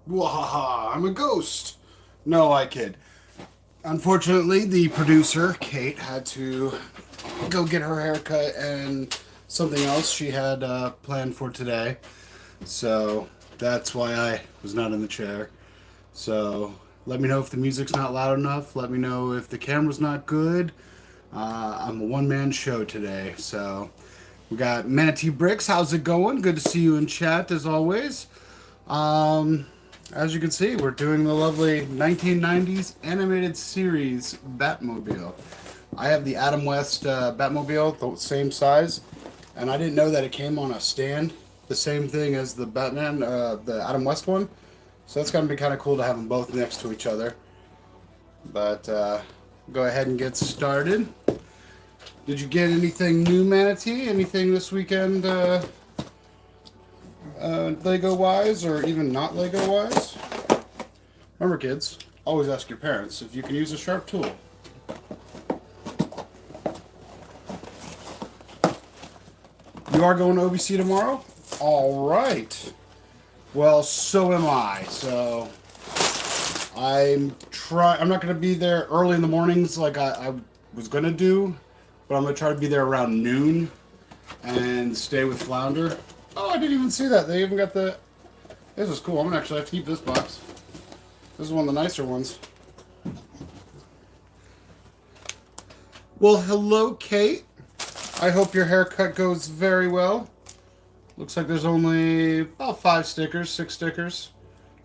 Wahaha, I'm a ghost. No, I kid. Unfortunately, the producer, Kate, had to go get her haircut and something else she had planned for today. So that's why I was not in the chair. So let me know if the music's not loud enough. Let me know if the camera's not good. I'm a one-man show today. So we got Manatee Bricks. How's it going? Good to see you in chat as always. Um, as you can see, we're doing the lovely 1990s animated series Batmobile. I have the Adam West Batmobile, the same size, and I didn't know that it came on a stand, the same thing as the Batman, the Adam West one. So that's going to be kind of cool to have them both next to each other. But go ahead and get started. Did you get anything new, Manatee? Anything this weekend? Lego wise or even not Lego wise. Remember, kids, always ask your parents if you can use a sharp tool. You are going to OBC tomorrow? All right. Well, so am I. So I'm not going to be there early in the mornings like I was going to do, but I'm going to try to be there around noon and stay with Flounder. Oh, I didn't even see that. They even got the... This is cool. I'm going to actually have to keep this box. This is one of the nicer ones. Well, hello, Kate. I hope your haircut goes very well. Looks like there's only about 5 stickers, 6 stickers.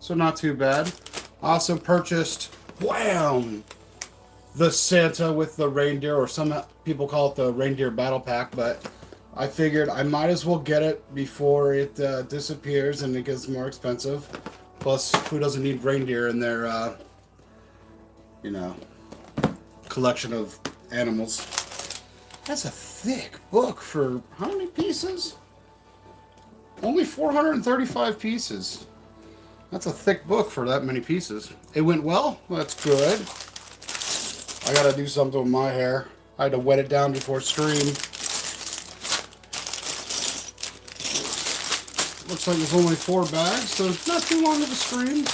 So not too bad. I also purchased, wham, the Santa with the reindeer, or some people call it the reindeer battle pack, but I figured I might as well get it before it disappears and it gets more expensive. Plus, who doesn't need reindeer in their, collection of animals? That's a thick book for how many pieces? Only 435 pieces. That's a thick book for that many pieces. It went well? That's good. I gotta do something with my hair. I had to wet it down before stream. Looks like there's only 4 bags, so not too long of a stream.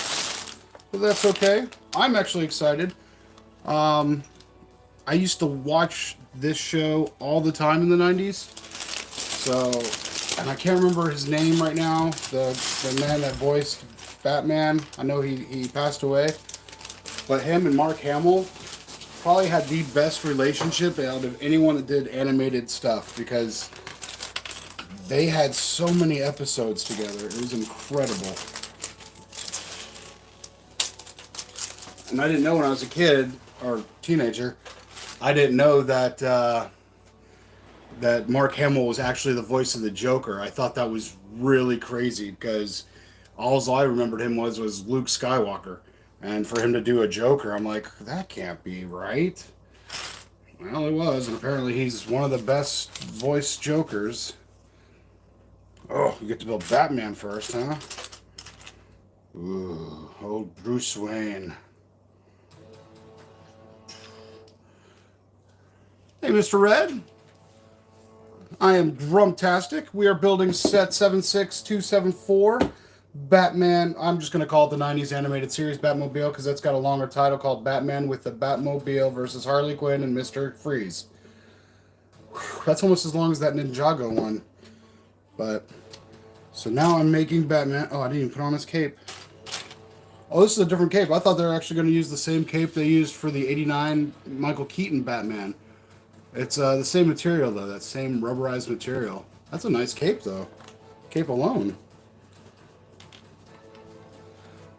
But that's okay. I'm actually excited. I used to watch this show all the time in the 90s. So, and I can't remember his name right now. The man that voiced Batman. I know he passed away. But him and Mark Hamill probably had the best relationship out of anyone that did animated stuff, because they had so many episodes together. It was incredible. And I didn't know when I was a kid, or teenager, I didn't know that that Mark Hamill was actually the voice of the Joker. I thought that was really crazy, because all I remembered him was Luke Skywalker. And for him to do a Joker, I'm like, that can't be right. Well, it was, and apparently he's one of the best voiced Jokers. Oh, you get to build Batman first, huh? Ooh, old Bruce Wayne. Hey, Mr. Red. I am Grumptastic. We are building set 76274. Batman, I'm just going to call it the 90s animated series Batmobile, because that's got a longer title called Batman with the Batmobile versus Harley Quinn and Mr. Freeze. Whew, that's almost as long as that Ninjago one. But, so now I'm making Batman. Oh, I didn't even put on his cape. Oh, this is a different cape. I thought they were actually going to use the same cape they used for the 89 Michael Keaton Batman. It's the same material, though. That same rubberized material. That's a nice cape, though. Cape alone.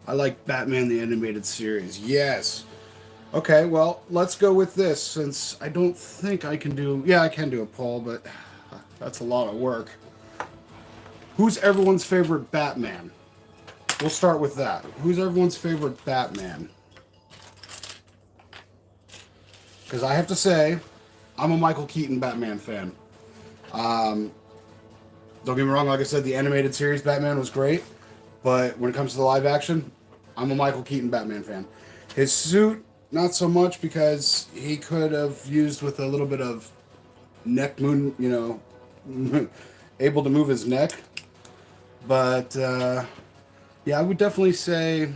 I like Batman the Animated Series. Yes. Okay, well, let's go with this, since I don't think I can do... Yeah, I can do a poll, but that's a lot of work. Who's everyone's favorite Batman? We'll start with that. Who's everyone's favorite Batman? Because I have to say, I'm a Michael Keaton Batman fan. Don't get me wrong, like I said, the animated series Batman was great. But when it comes to the live action, I'm a Michael Keaton Batman fan. His suit, not so much, because he could have used with a little bit of neck moon, able to move his neck. But Yeah, I would definitely say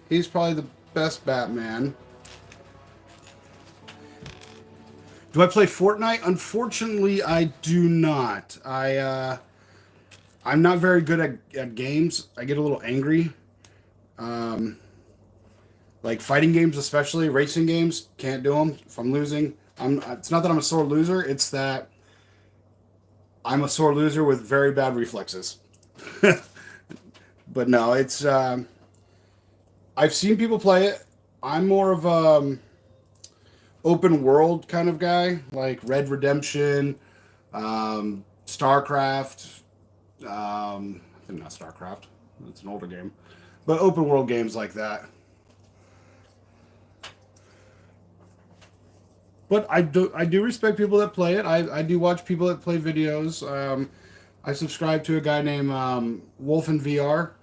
he's probably the best Batman. Do I play Fortnite? Unfortunately, I do not. I'm not very good at games. I get a little angry. Um, like fighting games, especially racing games, can't do them. If I'm losing, It's not that I'm a sore loser. It's that I'm a sore loser with very bad reflexes. But no, it's. I've seen people play it. I'm more of open world kind of guy, like Red Redemption, StarCraft. I think not StarCraft. It's an older game, but open world games like that. But I do respect people that play it. I do watch people that play videos. I subscribe to a guy named Wolf in VR.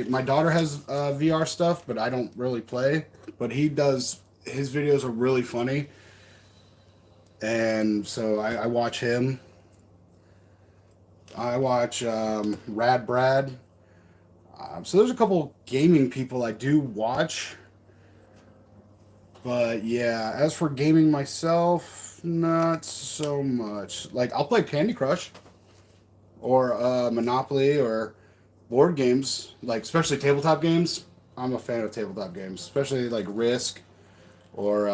My daughter has VR stuff, but I don't really play. But he does. His videos are really funny, and so I watch him. I watch Rad Brad. So there's a couple gaming people I do watch. But yeah, as for gaming myself, not so much. Like I'll play Candy Crush or Monopoly or board games, like especially tabletop games. I'm a fan of tabletop games, especially like Risk or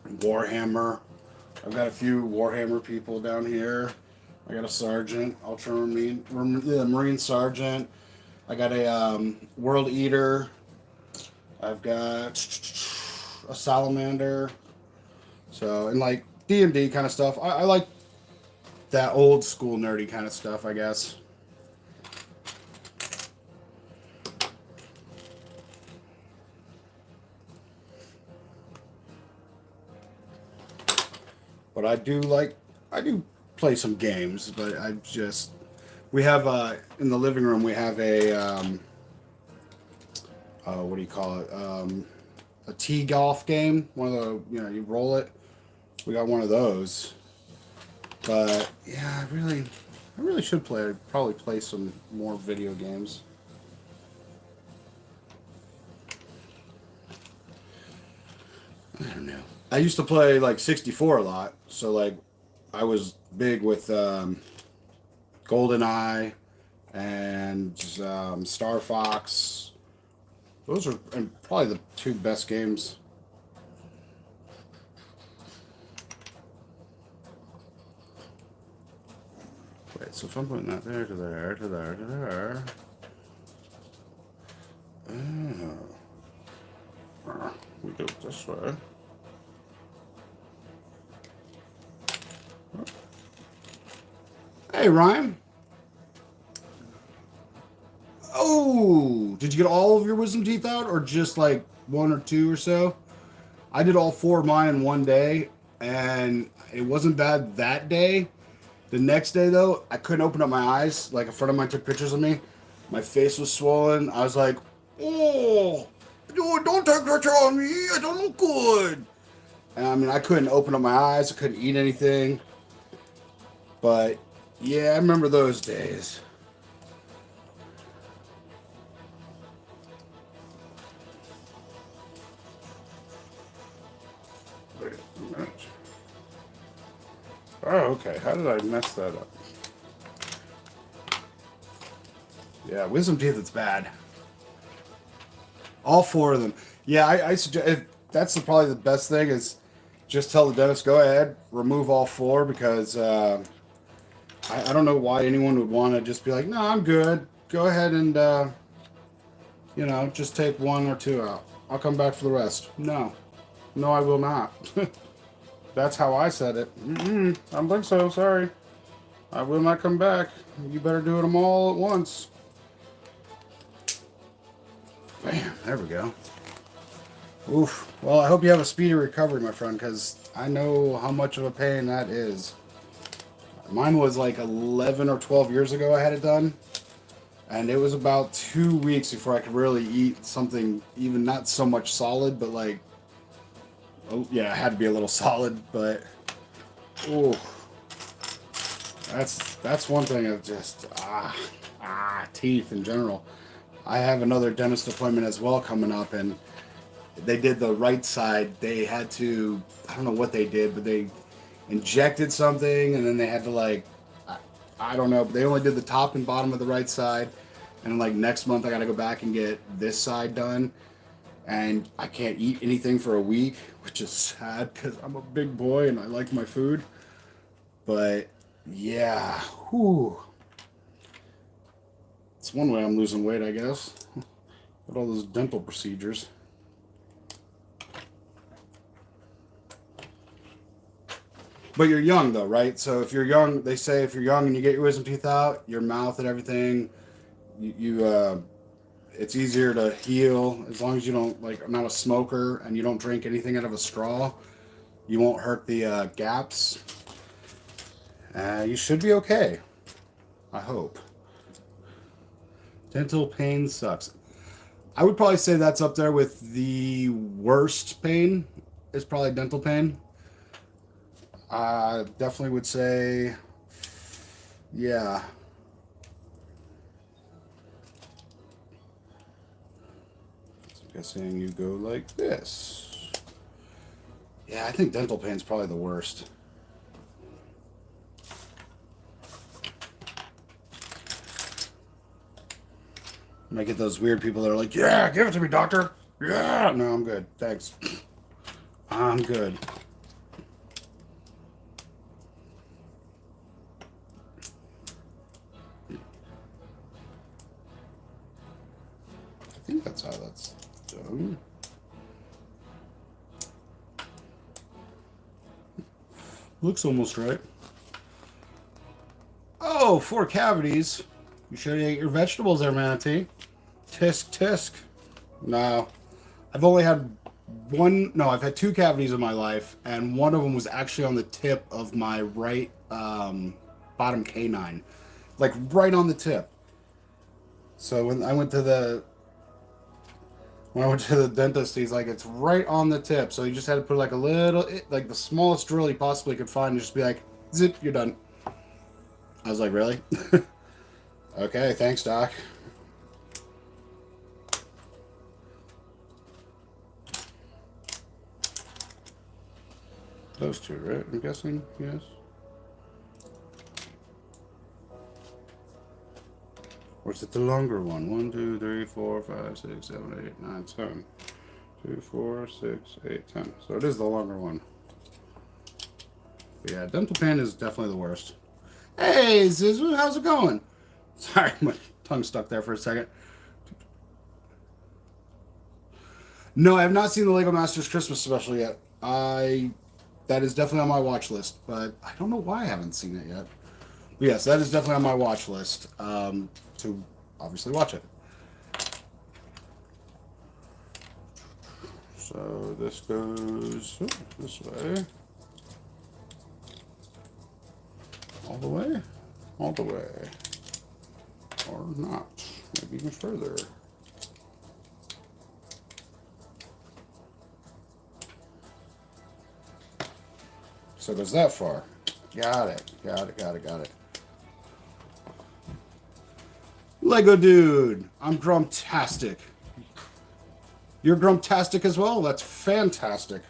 Warhammer. I've got a few Warhammer people down here. I got a sergeant, Marine sergeant. I got a World Eater. I've got a salamander. So, and like D&D kind of stuff. I like that old school nerdy kind of stuff, I guess. But I do play some games, but we have in the living room we have a what do you call it? A tee golf game. One of the you roll it. We got one of those. But yeah, I really should probably play some more video games. I don't know. I used to play like 64 a lot, so like I was big with GoldenEye and Star Fox. Those are probably the two best games. Wait, so if I'm putting that there to there to there to there. We do it this way. Hey, Ryan. Oh, did you get all of your wisdom teeth out, or just like one or two or so? I did all four of mine in one day, and it wasn't bad that day. The next day, though, I couldn't open up my eyes. Like a friend of mine took pictures of me. My face was swollen. I was like, "Oh, dude, don't take picture of me. I don't look good." And I mean, I couldn't open up my eyes. I couldn't eat anything. But yeah, I remember those days. Wait a minute. Oh, okay. How did I mess that up? Yeah, wisdom teeth. It's bad. All four of them. Yeah, I suggest that's probably the best thing is just tell the dentist go ahead remove all four because I don't know why anyone would want to just be like no I'm good go ahead and just take one or two out. I'll come back for the rest. No, no, I will not. That's how I said it. I don't think so. Sorry, I will not come back. You better do them all at once. Bam, there we go. Oof. Well, I hope you have a speedy recovery, my friend, because I know how much of a pain that is. Mine was like 11 or 12 years ago I had it done. And it was about 2 weeks before I could really eat something, even not so much solid, but like, oh, yeah, it had to be a little solid, but, oh, that's one thing of just, teeth in general. I have another dentist appointment as well coming up, and they did the right side. They had to, I don't know what they did, but they injected something, and then they had to like, I don't know, but they only did the top and bottom of the right side. And like next month, I got to go back and get this side done. And I can't eat anything for a week, which is sad because I'm a big boy and I like my food. But yeah, whew. It's one way I'm losing weight, I guess. With all those dental procedures. But you're young though, right? So if you're young, they say if you're young and you get your wisdom teeth out, your mouth and everything, it's easier to heal as long as you don't, like, I'm not a smoker and you don't drink anything out of a straw. You won't hurt the gaps. You should be okay. I hope. Dental pain sucks. I would probably say that's up there with the worst pain is probably dental pain. I definitely would say, yeah. So I'm guessing you go like this. Yeah, I think dental pain is probably the worst. I get those weird people that are like, yeah, give it to me, doctor. Yeah. No, I'm good. Thanks. I'm good. I think that's how that's done. Looks almost right. Oh, 4 cavities. You should have ate your vegetables there, Manatee. Tisk, tisk. No. I've only had one... No, I've had 2 cavities in my life, and one of them was actually on the tip of my right bottom canine. Like, right on the tip. So when I went to the... When I went to the dentist, he's like, it's right on the tip. So he just had to put like a little... Like, the smallest drill he possibly could find and just be like, zip, you're done. I was like, really? Okay, thanks, Doc. Those 2, right? I'm guessing, yes. Or is it the longer one? 1, 2, 3, 4, 5, 6, 7, 8, 9, 10. 2, 4, 6, 8, 10. So it is the longer one. But yeah, dental pain is definitely the worst. Hey, Zizu, how's it going? Sorry, my tongue stuck there for a second. No, I have not seen the Lego Masters Christmas special yet. That is definitely on my watch list, but I don't know why I haven't seen it yet. But yes, that is definitely on my watch list to obviously watch it. So this goes this way. All the way? All the way. Or not. Maybe even further. So it goes that far. Got it. Got it, got it, got it. Lego dude, I'm grumptastic. You're grumptastic as well? That's fantastic.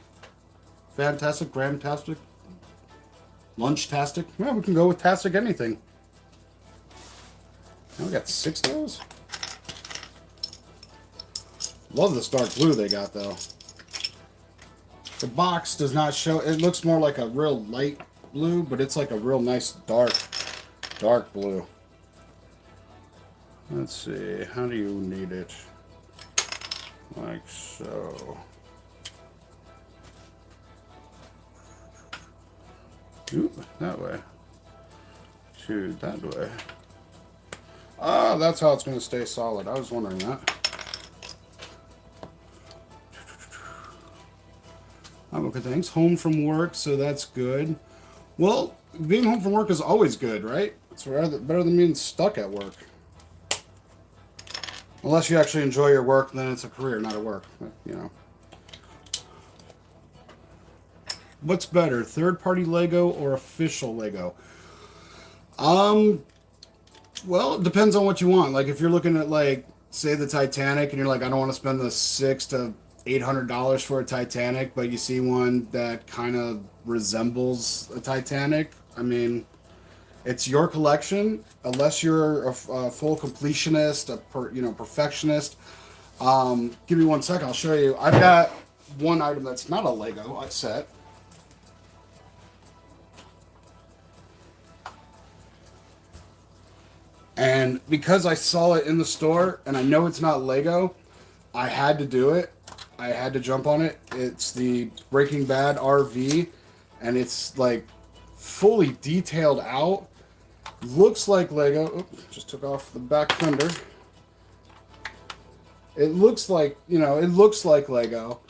Fantastic, gramtastic, lunchtastic. Yeah, we can go with tastic anything. Now we got 6 of those. Love this dark blue they got though. The box does not show, it looks more like a real light blue, but it's like a real nice dark blue. Let's see, how do you need it? Like so. Oop, that way. To that way. Ah, that's how it's going to stay solid. I was wondering that. Oh, okay, thanks. Home from work, so that's good. Well, being home from work is always good, right? It's better than being stuck at work. Unless you actually enjoy your work, then it's a career, not a work. But, you know. What's better, third-party Lego or official Lego? Well, it depends on what you want. Like, if you're looking at, like, say the Titanic, and you're like, I don't want to spend the $600 to $800 for a Titanic, but you see one that kind of resembles a Titanic. I mean, it's your collection, unless you're a full completionist, perfectionist. Give me 1 second, I'll show you. I've got one item that's not a Lego set. And because I saw it in the store and I know it's not Lego, I had to do it. I had to jump on it. It's the Breaking Bad RV, and it's like fully detailed out. Looks like Lego. Oops, just took off the back fender. It looks like, it looks like Lego.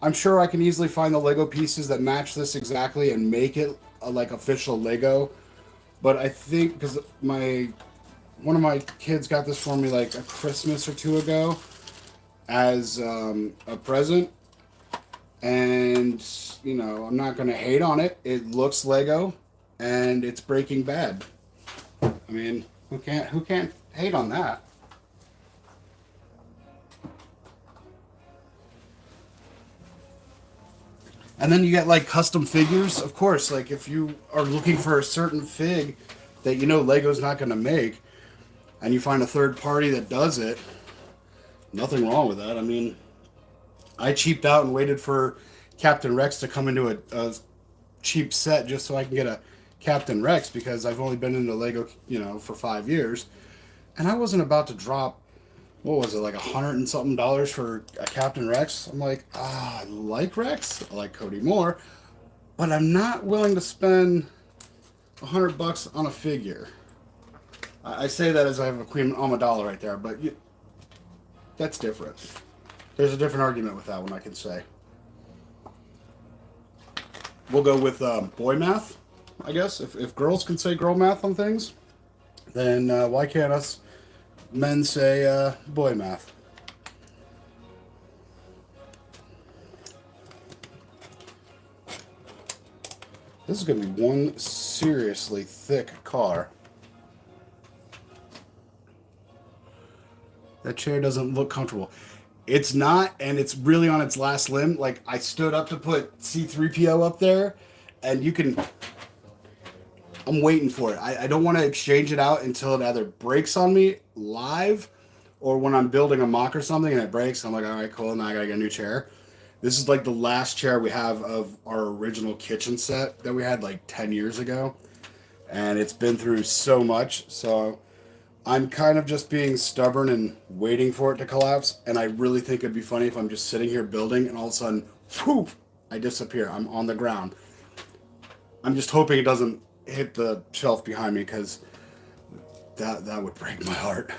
I'm sure I can easily find the Lego pieces that match this exactly and make it like official Lego. But I think because one of my kids got this for me like a Christmas or two ago as a present. And, I'm not going to hate on it. It looks Lego and it's Breaking Bad. I mean, who can't hate on that? And then you get like custom figures, of course. Like if you are looking for a certain fig that Lego's not going to make, and you find a third party that does it, nothing wrong with that. I mean, I cheaped out and waited for Captain Rex to come into a cheap set just so I can get a Captain Rex, because I've only been into Lego, for 5 years, and I wasn't about to drop, what was it, like $100 and something for a Captain Rex. I'm like, I like Rex, I like Cody more, but I'm not willing to spend $100 on a figure. I say that as I have a Queen Amidala right there, but that's different. There's a different argument with that one, I can say. We'll go with boy math, I guess. If girls can say girl math on things, then why can't us men say boy math? This is going to be one seriously thick car. That chair doesn't look comfortable. It's not, and it's really on its last limb. Like, I stood up to put C-3PO up there, and I'm waiting for it. I don't want to exchange it out until it either breaks on me live, or when I'm building a mock or something and it breaks, I'm like, all right, cool, now I gotta get a new chair. This is like the last chair we have of our original kitchen set that we had like 10 years ago, and it's been through so much, so I'm kind of just being stubborn and waiting for it to collapse, and I really think it'd be funny if I'm just sitting here building and all of a sudden, whoop, I disappear. I'm on the ground. I'm just hoping it doesn't hit the shelf behind me, because that would break my heart.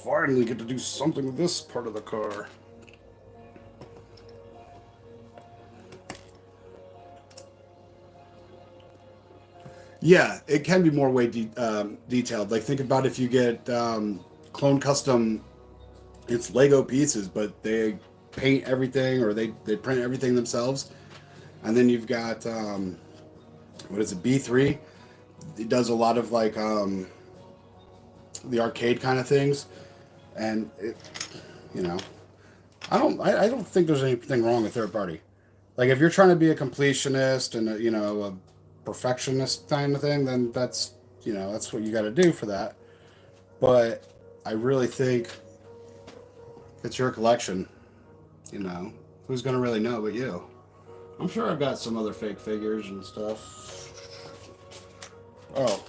Finally get to do something with this part of the car. Yeah, it can be more detailed. Like, think about if you get clone custom, it's Lego pieces, but they paint everything, or they print everything themselves. And then you've got, what is it, B3? It does a lot of like the arcade kind of things. And it, I don't think there's anything wrong with third party. Like, if you're trying to be a completionist and a perfectionist kind of thing, then that's what you got to do for that. But I really think it's your collection. Who's gonna really know but you? I'm sure I've got some other fake figures and stuff. Oh,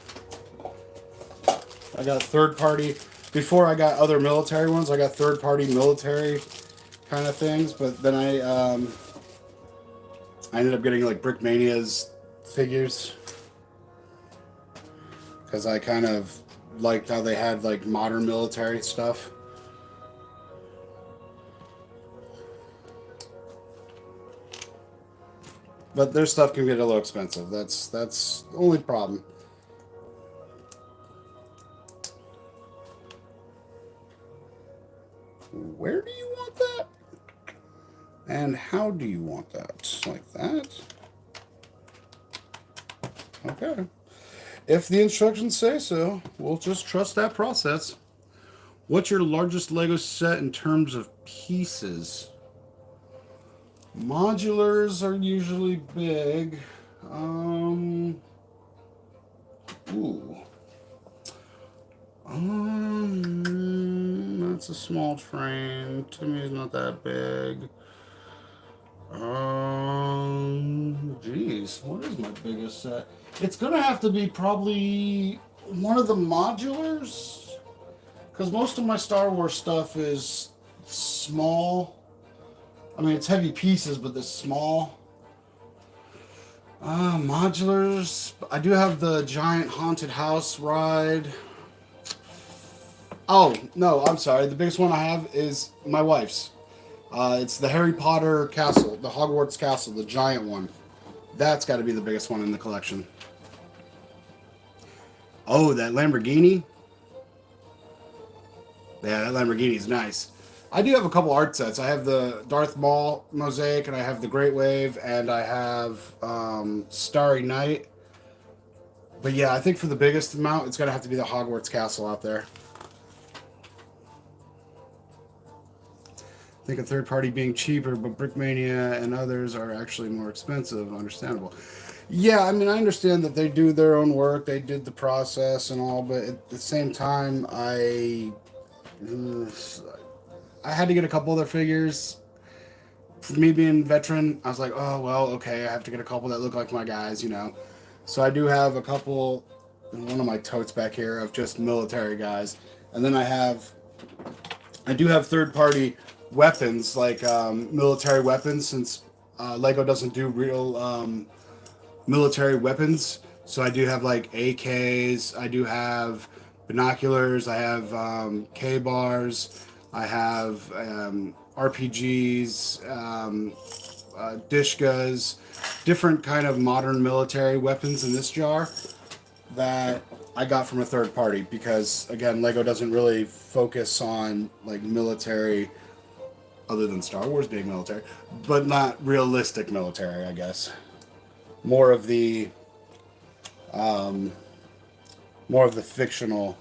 I got third party. Before I got other military ones, I got third party military kind of things. But then I ended up getting like Brickmania's figures, because I kind of liked how they had like modern military stuff. But their stuff can get a little expensive. That's the only problem. Where do you want that? And how do you want that? Like that? Okay. If the instructions say so, we'll just trust that process. What's your largest Lego set in terms of pieces? Modulars are usually big. Ooh. That's a small train. To me, it's not that big. Geez, what is my biggest set? It's gonna have to be probably one of the modulars, because most of my Star Wars stuff is small. I mean, it's heavy pieces, but they're small. Modulars. I do have the giant haunted house ride. Oh, no, I'm sorry. The biggest one I have is my wife's. It's the Harry Potter castle, the Hogwarts castle, the giant one. That's got to be the biggest one in the collection. Oh, that Lamborghini? Yeah, that Lamborghini is nice. I do have a couple art sets. I have the Darth Maul mosaic, and I have the Great Wave, and I have Starry Night. But yeah, I think for the biggest amount, it's going to have to be the Hogwarts castle out there. I think a third party being cheaper, but Brickmania and others are actually more expensive. Understandable. Yeah, I mean, I understand that they do their own work. They did the process and all, but at the same time, I had to get a couple of their figures. For me being a veteran, I was like, oh, well, okay, I have to get a couple that look like my guys, you know. So I do have a couple, in one of my totes back here, of just military guys. And then I do have third-party weapons, like military weapons, since Lego doesn't do real military weapons. So I do have like AKs, I do have binoculars, I have K-bars, I have RPGs, Dishkas, different kind of modern military weapons in this jar that I got from a third party, because again, Lego doesn't really focus on like military, other than Star Wars being military, but not realistic military, I guess. More of the fictional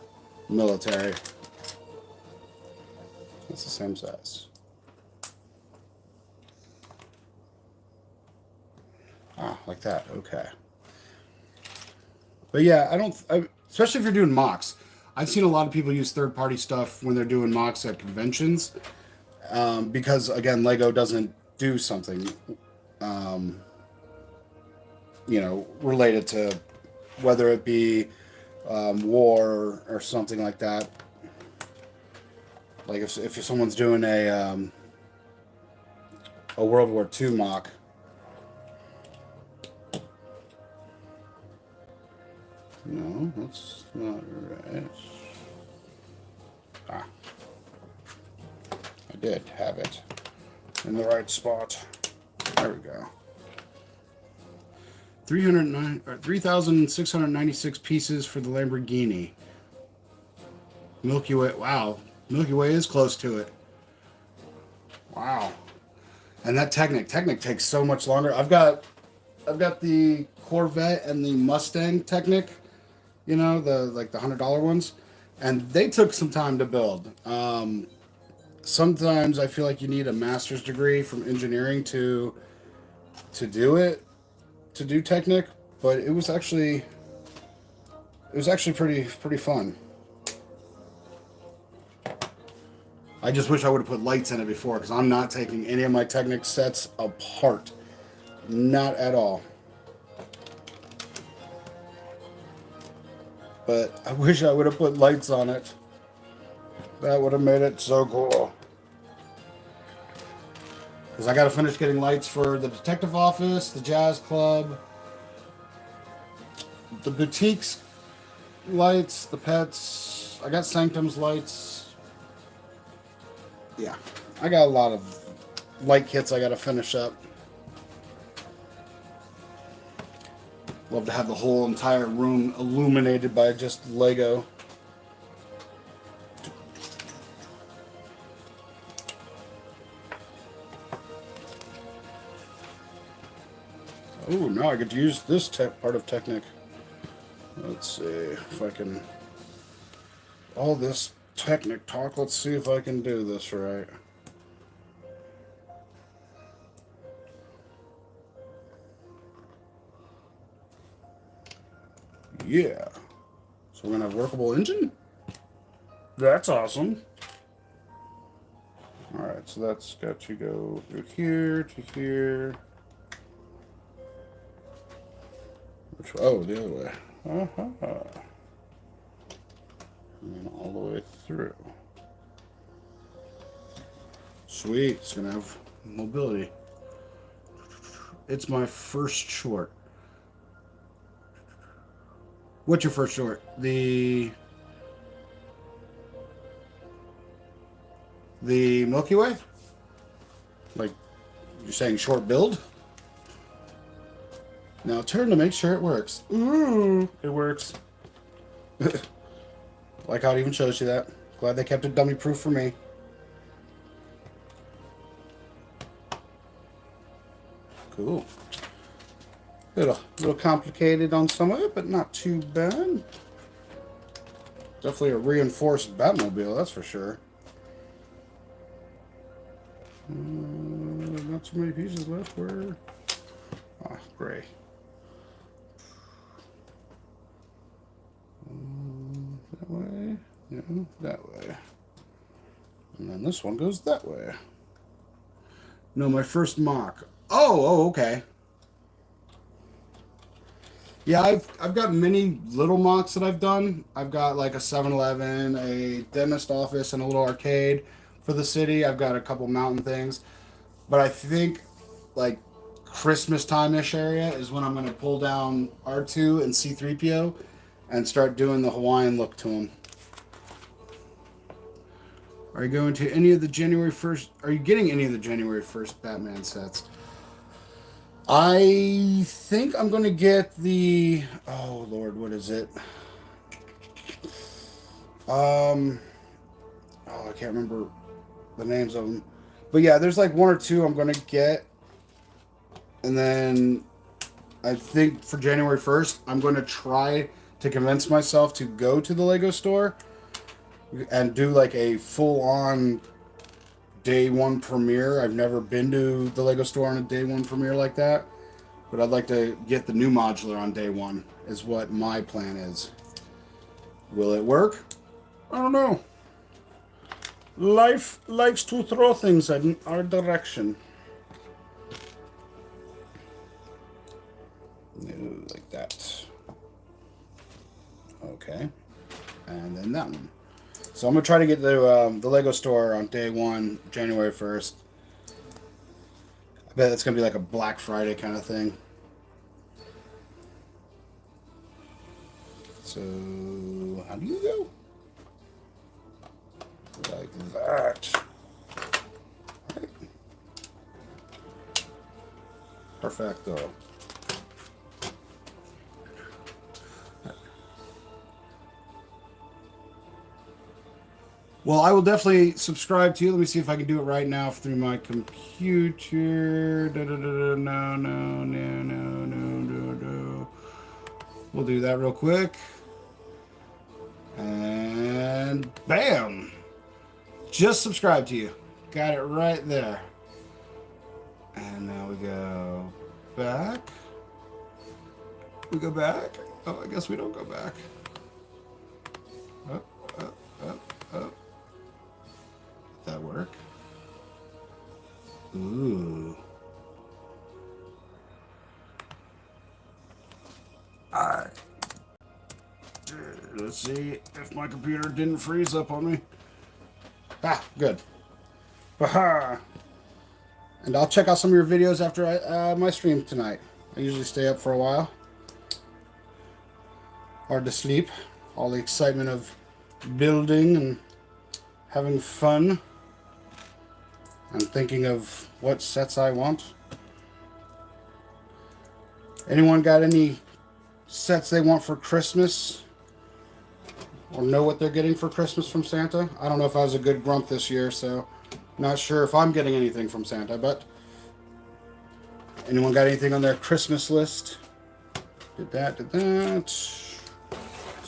military. It's the same size. Ah, like that. Okay. But yeah, especially if you're doing mocks. I've seen a lot of people use third-party stuff when they're doing mocks at conventions, because again, Lego doesn't do something, related to whether it be war or something like that. Like if someone's doing a World War II mock. No, that's not right. Ah. I did have it in the right spot. There we go. 3,696 pieces for the Lamborghini. Milky Way. Wow. Milky Way is close to it. Wow. And that Technic takes so much longer. I've got the Corvette and the Mustang Technic, the $100 ones, and they took some time to build. Sometimes I feel like you need a master's degree from engineering to do it, to do Technic, but it was actually pretty fun. I just wish I would have put lights in it before, because I'm not taking any of my Technic sets apart. Not at all. But I wish I would have put lights on it. That would have made it so cool. Because I got to finish getting lights for the detective office, the jazz club, the boutiques lights, the pets. I got Sanctum's lights. Yeah, I got a lot of light kits I got to finish up. Love to have the whole entire room illuminated by just Lego. Oh, now I get to use this part of Technic. Let's see if I can... All this Technic talk, let's see if I can do this right. Yeah. So we're going to have a workable engine? That's awesome. Alright, so that's got to go through here to here. Oh, the other way. And then all the way through. Sweet, it's gonna have mobility. It's my first short. What's your first short? The Milky Way? Like, you're saying short build? Now turn to make sure it works. Ooh, it works. Like how it even shows you that. Glad they kept it dummy proof for me. Cool. Little complicated on some of it, but not too bad. Definitely a reinforced Batmobile, that's for sure. Not too many pieces left. Where? Ah, gray. That way. Yeah, that way. And then this one goes that way. No, my first mock. Oh, okay. Yeah, I've got many little mocks that I've done. I've got like a 7-Eleven, a dentist office, and a little arcade for the city. I've got a couple mountain things. But I think like Christmas time-ish area is when I'm going to pull down R2 and C-3PO and start doing the Hawaiian look to them. Are you going to any of the January 1st? Are you getting any of the January 1st Batman sets? I think I'm going to get the... Oh, Lord, what is it? Oh, I can't remember the names of them. But yeah, there's like one or two I'm going to get. And then I think for January 1st, I'm going to try to convince myself to go to the Lego store and do like a full-on day one premiere. I've never been to the Lego store on a day one premiere like that. But I'd like to get the new modular on day one, is what my plan is. Will it work? I don't know. Life likes to throw things in our direction. No, like that. Okay. And then that one. So I'm going to try to get to the Lego store on day one, January 1st. I bet it's going to be like a Black Friday kind of thing. So, how do you go? Like that. Right. Perfecto. Well, I will definitely subscribe to you. Let me see if I can do it right now through my computer. No. We'll do that real quick. And bam! Just subscribe to you. Got it right there. And now we go back. We go back. Oh, I guess we don't go back. Up. That work? Ooh. Alright. Let's see if my computer didn't freeze up on me. Ah, good. Haha. And I'll check out some of your videos after my stream tonight. I usually stay up for a while. Hard to sleep. All the excitement of building and having fun. And thinking of what sets I want. Anyone got any sets they want for Christmas? Or know what they're getting for Christmas from Santa? I don't know if I was a good grump this year, so not sure if I'm getting anything from Santa, but anyone got anything on their Christmas list? Did that.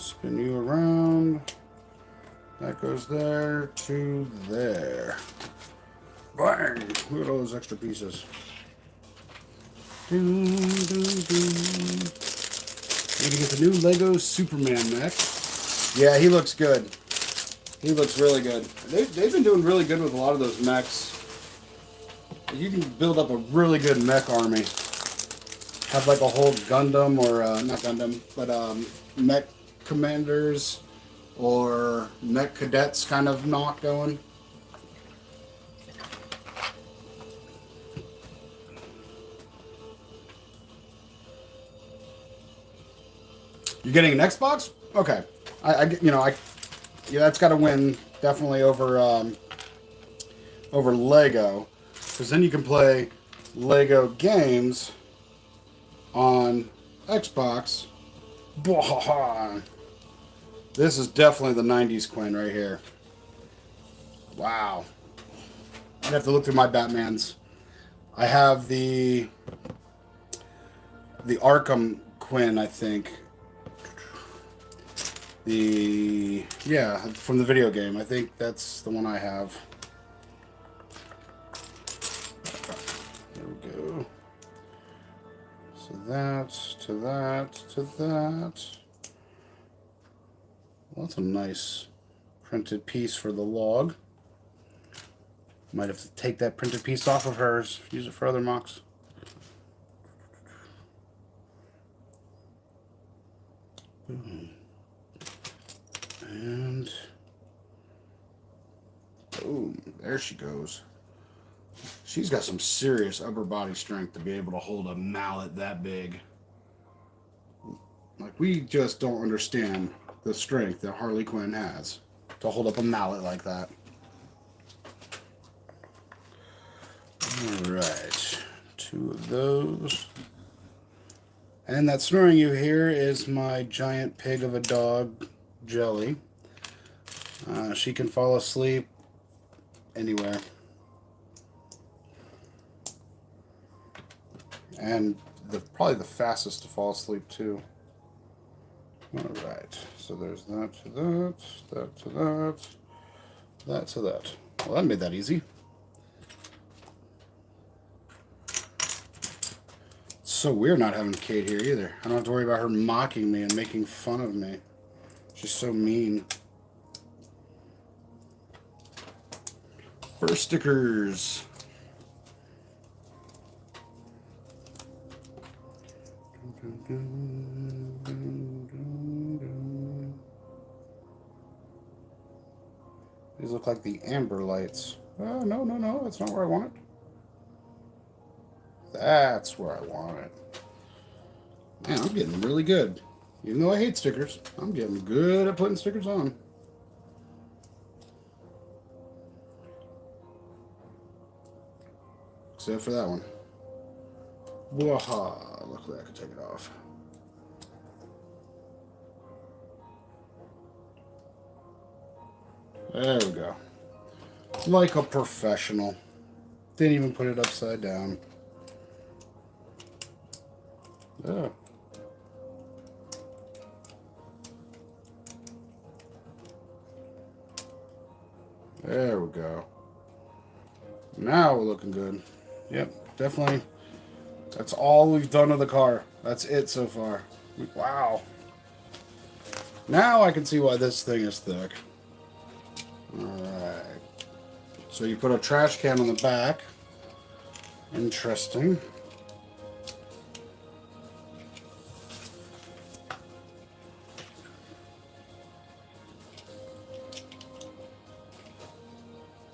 Spin you around. That goes there to there. Bang! Look at all those extra pieces. Dun, dun, dun. We're gonna get the new Lego Superman mech. Yeah, he looks good. He looks really good. They've been doing really good with a lot of those mechs. You can build up a really good mech army. Have like a whole Gundam or, not Gundam, but mech commanders or mech cadets kind of knot going. You're getting an Xbox? Okay. Yeah, that's got to win definitely over over Lego, because then you can play Lego games on Xbox. This is definitely the 90s Quinn right here. Wow. I'd have to look through my Batmans. I have the Arkham Quinn, I think. Yeah, from the video game. I think that's the one I have. There we go. So that, to that, to that. Well, that's a nice printed piece for the log. Might have to take that printed piece off of hers, use it for other mocks. Boom. And boom, there she goes. She's got some serious upper body strength to be able to hold a mallet that big. Like, we just don't understand the strength that Harley Quinn has to hold up a mallet like that. Alright, 2 of those. And that snoring you hear is my giant pig of a dog, Jelly. She can fall asleep anywhere. And probably the fastest to fall asleep too. Alright, so there's that to that, that to that, that to that. Well, that made that easy. It's so weird not having Kate here either. I don't have to worry about her mocking me and making fun of me. She's so mean. First stickers. These look like the amber lights. Oh, no, that's not where I want it. That's where I want it. Man, I'm getting really good. Even though I hate stickers, I'm getting good at putting stickers on. Except for that one. Waha! Luckily I could take it off. There we go. Like a professional. Didn't even put it upside down. Oh. There we go. Now we're looking good. Yep, definitely. That's all we've done to the car. That's it so far. Wow. Now I can see why this thing is thick. Alright. So you put a trash can on the back. Interesting.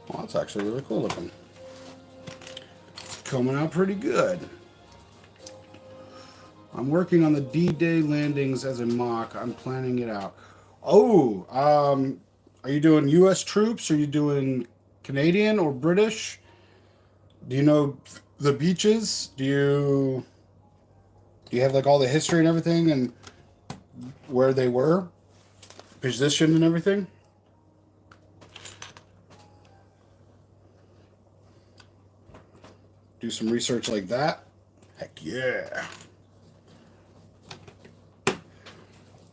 Well, that's actually really cool looking. Coming out pretty good. I'm working on the D-Day landings as a mock. I'm planning it out. Oh, are you doing U.S. troops? Are you doing Canadian or British? Do you know the beaches? Do you have like all the history and everything and where they were? Position and everything? Do some research like that? Heck yeah.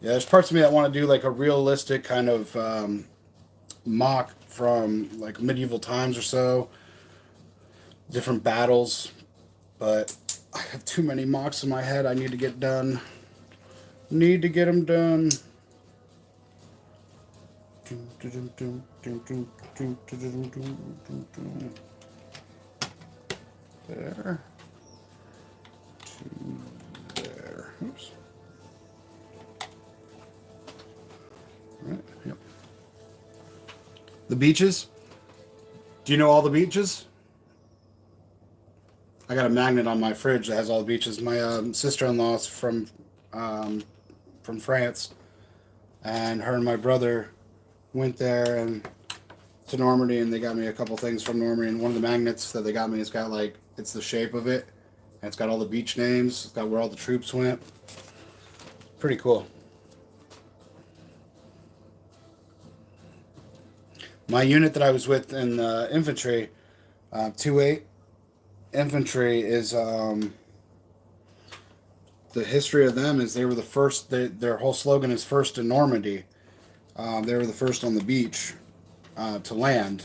Yeah, there's parts of me that want to do like a realistic kind of mock from like medieval times or so, different battles. But I have too many mocks in my head. I need to get done. Need to get them done. There. To there. Oops. Right. Yep. The beaches. Do you know all the beaches? I got a magnet on my fridge that has all the beaches. My sister-in-law's um, from France, and her and my brother went there and to Normandy, and they got me a couple things from Normandy. And one of the magnets that they got me, it's got like it's the shape of it, and it's got all the beach names. It's got where all the troops went. Pretty cool. My unit that I was with in the infantry, 2-8 infantry, is the history of them is they were the first. Their whole slogan is "First in Normandy." They were the first on the beach to land.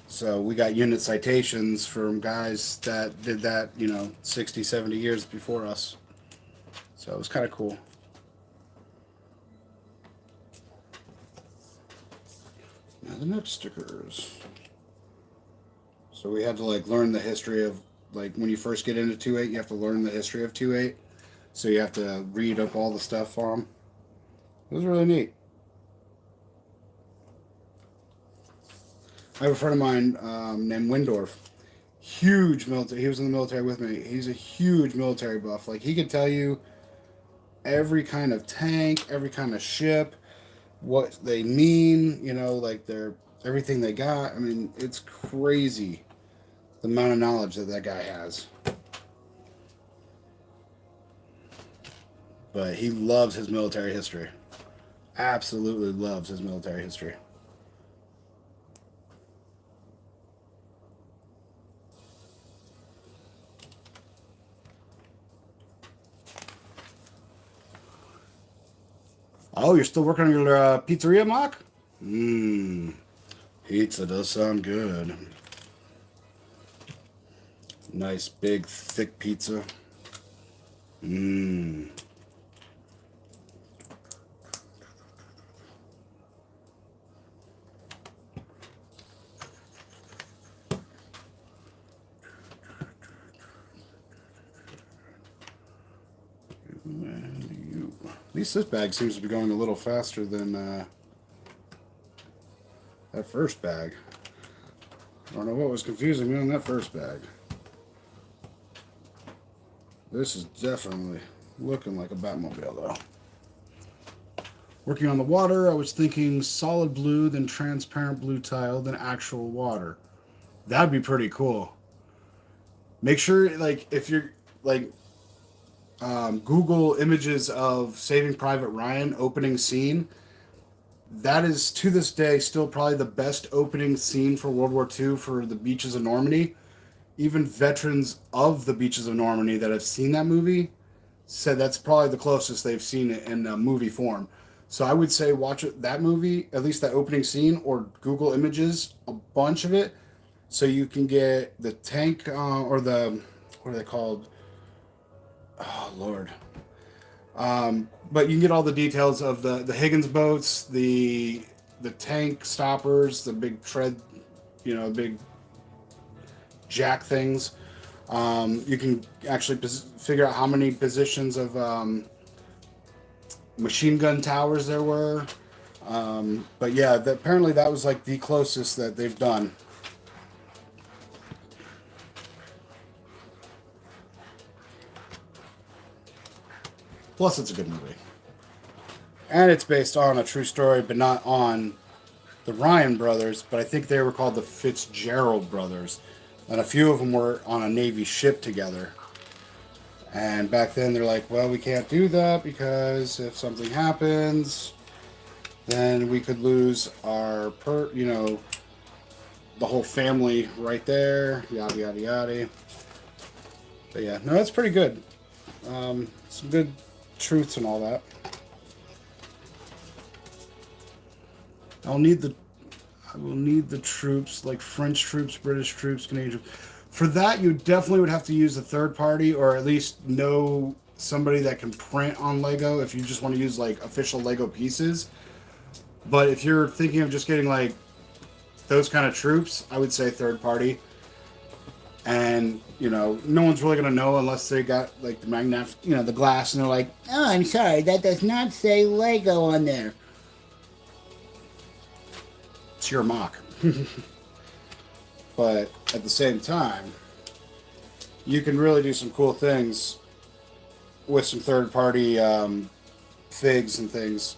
So we got unit citations from guys that did that, 60, 70 years before us. So it was kind of cool. Now the next stickers. So we had to like learn the history of like when you first get into 2-8, you have to learn the history of 2-8. So you have to read up all the stuff for them. It was really neat. I have a friend of mine named Windorf. Huge military. He was in the military with me. He's a huge military buff. Like he could tell you every kind of tank, every kind of ship, what they mean. Like their everything they got. I mean, it's crazy the amount of knowledge that guy has. But he loves his military history. Absolutely loves his military history. Oh, you're still working on your pizzeria, Mock? Mmm. Pizza does sound good. Nice, big, thick pizza. Mmm. At least this bag seems to be going a little faster than that first bag. I don't know what was confusing me on that first bag. This is definitely looking like a Batmobile, though. Working on the water, I was thinking solid blue, then transparent blue tile, then actual water. That'd be pretty cool. Make sure, like, if you're, like, Google images of Saving Private Ryan opening scene. That is, to this day, still probably the best opening scene for World War II for the beaches of Normandy. Even veterans of the beaches of Normandy that have seen that movie said that's probably the closest they've seen it in movie form. So I would say watch that movie, at least that opening scene, or Google images, a bunch of it, so you can get the tank or the, what are they called? Oh, Lord. But you can get all the details of the Higgins boats, the tank stoppers, the big tread, big jack things. You can actually figure out how many positions of machine gun towers there were. But yeah, apparently that was like the closest that they've done. Plus, it's a good movie. And it's based on a true story, but not on the Ryan brothers, but I think they were called the Fitzgerald brothers. And a few of them were on a Navy ship together. And back then they're like, well, we can't do that because if something happens, then we could lose our, the whole family right there, yada, yada, yada. But yeah, no, that's pretty good. Some good truths and all that. I will need the troops, like French troops, British troops, Canadian troops. For that, you definitely would have to use a third party, or at least know somebody that can print on Lego if you just want to use like official Lego pieces. But if you're thinking of just getting like those kind of troops, I would say third party. And, you know, no one's really going to know unless they got like the the glass, and they're like, oh, I'm sorry, that does not say Lego on there. It's your mock. But at the same time, you can really do some cool things with some third-party figs and things.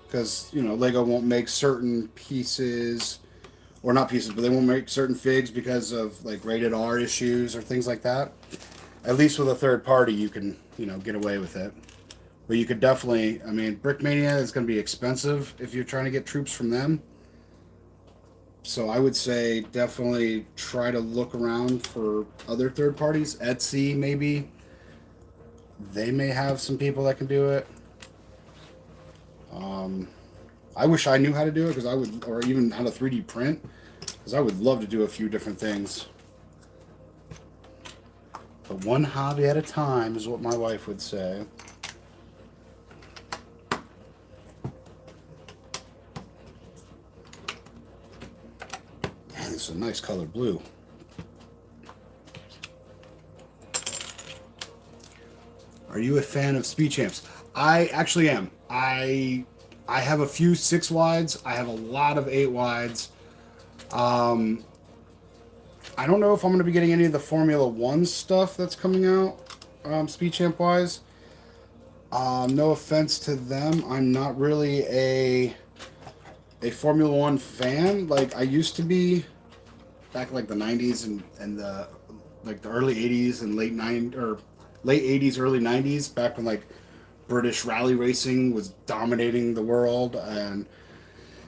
Because, you know, Lego won't make certain pieces, or not pieces, but they won't make certain figs because of, like, rated R issues or things like that. At least with a third party, you can, you know, get away with it. But you could definitely, I mean, Brickmania is going to be expensive if you're trying to get troops from them. So I would say definitely try to look around for other third parties. Etsy, maybe. They may have some people that can do it. I wish I knew how to do it, because I would, or even how to 3D print, because I would love to do a few different things. But one hobby at a time is what my wife would say. Man, this is a nice color blue. Are you a fan of Speed Champs? I actually am. I have a few 6 wides. I have a lot of 8 wides. I don't know if I'm going to be getting any of the Formula 1 stuff that's coming out, Speed Champ wise. No offense to them. I'm not really a Formula 1 fan. Like I used to be back in like the 90s and the like the early 80s and late 80s, early 90s, back when like British rally racing was dominating the world, and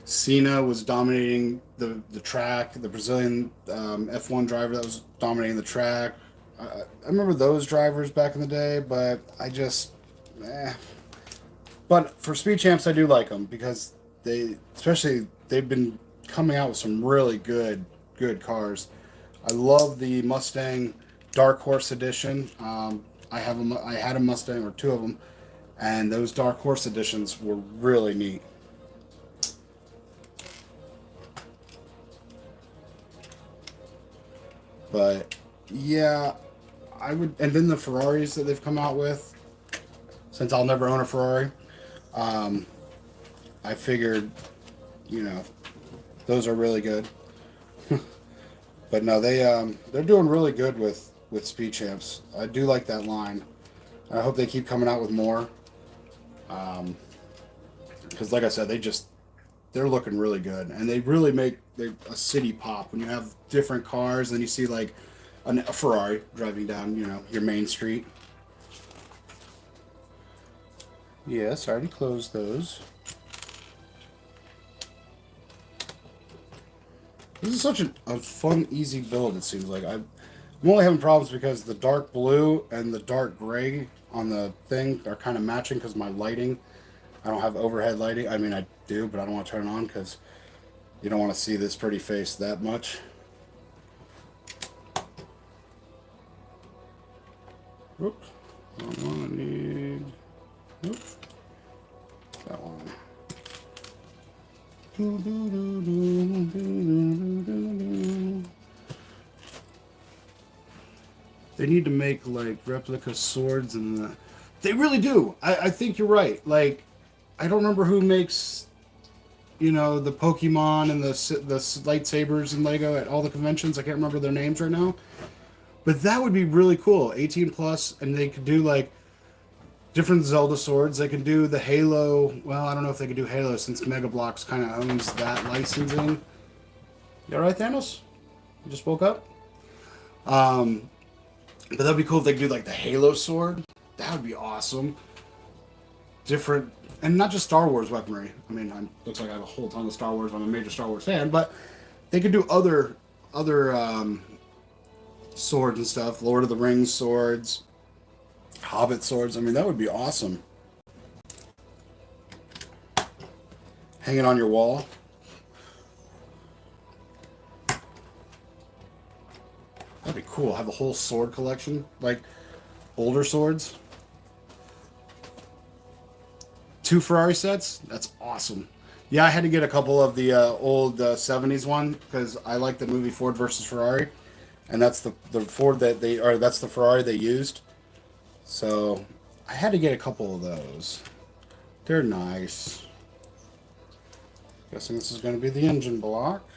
Senna was dominating the track. The Brazilian F1 driver that was dominating the track. I remember those drivers back in the day, but I just, But for Speed Champs, I do like them because they've been coming out with some really good cars. I love the Mustang Dark Horse Edition. I had a Mustang, or 2 of them, and those Dark Horse editions were really neat. But yeah, I would, and then the Ferraris that they've come out with, since I'll never own a Ferrari, I figured, you know, those are really good. But no, they're doing really good with Speed Champs. I do like that line. I hope they keep coming out with more. Because like I said, they're looking really good, and they really make a city pop when you have different cars. Then you see like a Ferrari driving down, you know, your main street. Yes, I already closed those. This is such a fun, easy build, it seems like. I'm only having problems because the dark blue and the dark gray on the thing are kind of matching because my lighting. I don't have overhead lighting. I mean, I do, but I don't want to turn it on because you don't want to see this pretty face that much. Oops. That one I need. Oops. That one. They need to make like replica swords, and they really do. I think you're right. Like, I don't remember who makes, you know, the Pokemon and the lightsabers in Lego at all the conventions. I can't remember their names right now. But that would be really cool. 18 plus, and they could do like different Zelda swords. They can do the Halo. Well, I don't know if they could do Halo since Mega Bloks kind of owns that licensing. You alright, Thanos? You just woke up? But that'd be cool if they could do like the Halo sword. That would be awesome. Different, and not just Star Wars weaponry. I mean, looks like I have a whole ton of Star Wars. I'm a major Star Wars fan, but they could do other swords and stuff. Lord of the Rings swords, Hobbit swords. I mean, that would be awesome. Hang it on your wall. That'd be cool. Have a whole sword collection, like older swords. 2 Ferrari sets. That's awesome. Yeah, I had to get a couple of the old 70s one because I like the movie Ford versus Ferrari, and that's the Ford that they or that's the Ferrari they used. So I had to get a couple of those. They're nice. Guessing this is going to be the engine block.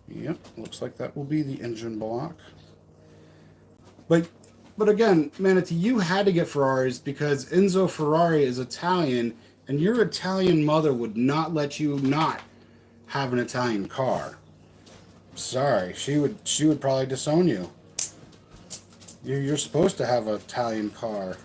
Yep, looks like that will be the engine block. But again, Manatee, you had to get Ferraris because Enzo Ferrari is Italian, and your Italian mother would not let you not have an Italian car. Sorry, she would probably disown you. You're supposed to have an Italian car.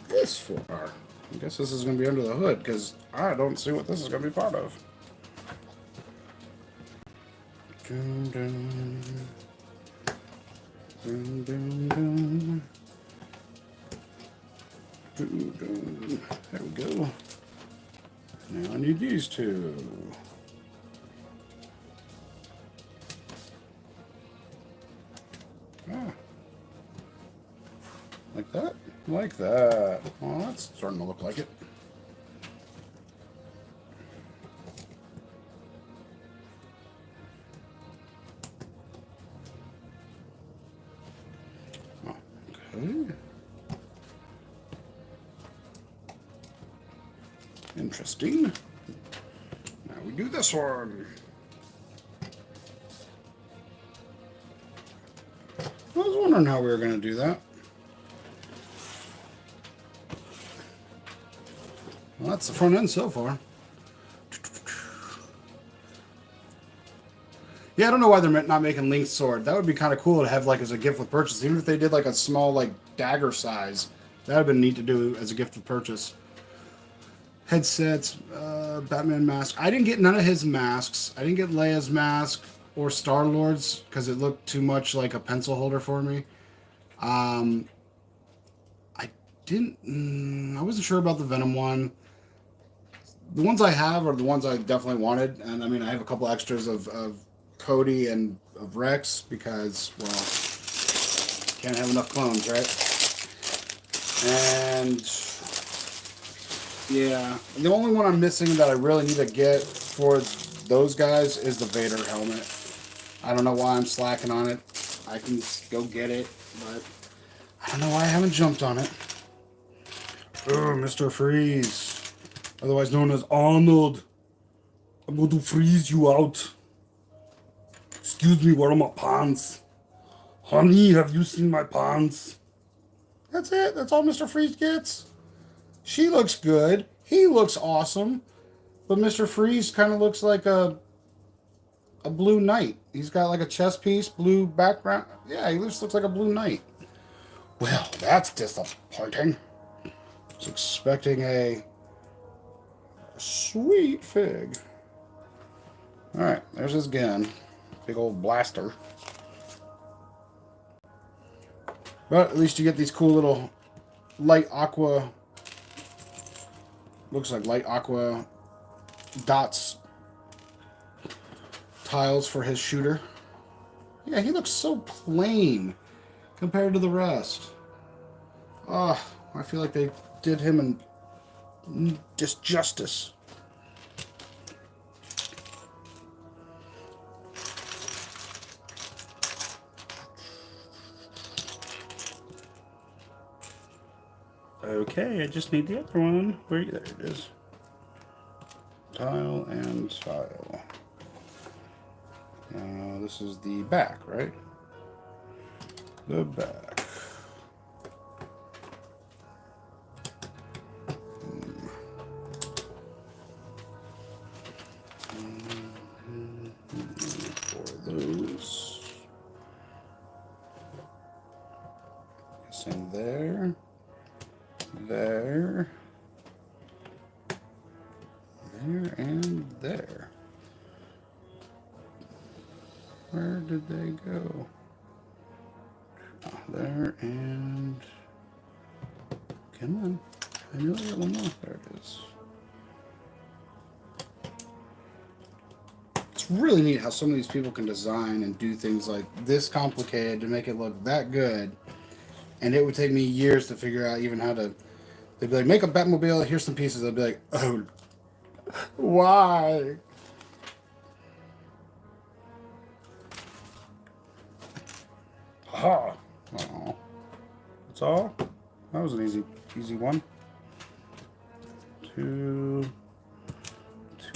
This for? I guess this is going to be under the hood because I don't see what this is going to be part of. Dun, dun, dun, dun, dun. Dun, dun. There we go. Now I need these two. Ah. Like that? Like that. Well, that's starting to look like it. Okay. Interesting. Now we do this one. I was wondering how we were going to do that. Well, that's the front end so far. Yeah, I don't know why they're not making Link's sword. That would be kind of cool to have like as a gift with purchase. Even if they did like a small like dagger size, that would have been neat to do as a gift with purchase. Headsets, Batman mask. I didn't get none of his masks. I didn't get Leia's mask or Star-Lord's because it looked too much like a pencil holder for me. I wasn't sure about the Venom one. The ones I have are the ones I definitely wanted. And I mean, I have a couple extras of Cody and of Rex because, well, can't have enough clones, right? And yeah, the only one I'm missing that I really need to get for those guys is the Vader helmet. I don't know why I'm slacking on it. I can go get it, but I don't know why I haven't jumped on it. Oh, Mr. Freeze, otherwise known as Arnold. I'm going to freeze you out. Excuse me, where are my pants? Honey, have you seen my pants? That's it. That's all Mr. Freeze gets. She looks good. He looks awesome. But Mr. Freeze kind of looks like a blue knight. He's got like a chest piece, blue background. Yeah, he just looks like a blue knight. Well, that's disappointing. I was expecting a sweet fig. Alright, there's his gun. Big old blaster. But at least you get these cool little light aqua, looks like light aqua dots tiles for his shooter. Yeah, he looks so plain compared to the rest. I feel like they did him in justice. Okay, I just need the other one. There it is. Tile and tile. This is the back, right? the back. For those. Guessing there. There. There and there. Where did they go? Oh, there and... Come on. I knew I got one more. There it is. It's really neat how some of these people can design and do things like this complicated to make it look that good. And it would take me years to figure out even how to... They'd be like, make a Batmobile, here's some pieces. I'd be like, oh, why? Ha! Oh, that's all. That was an easy one. Two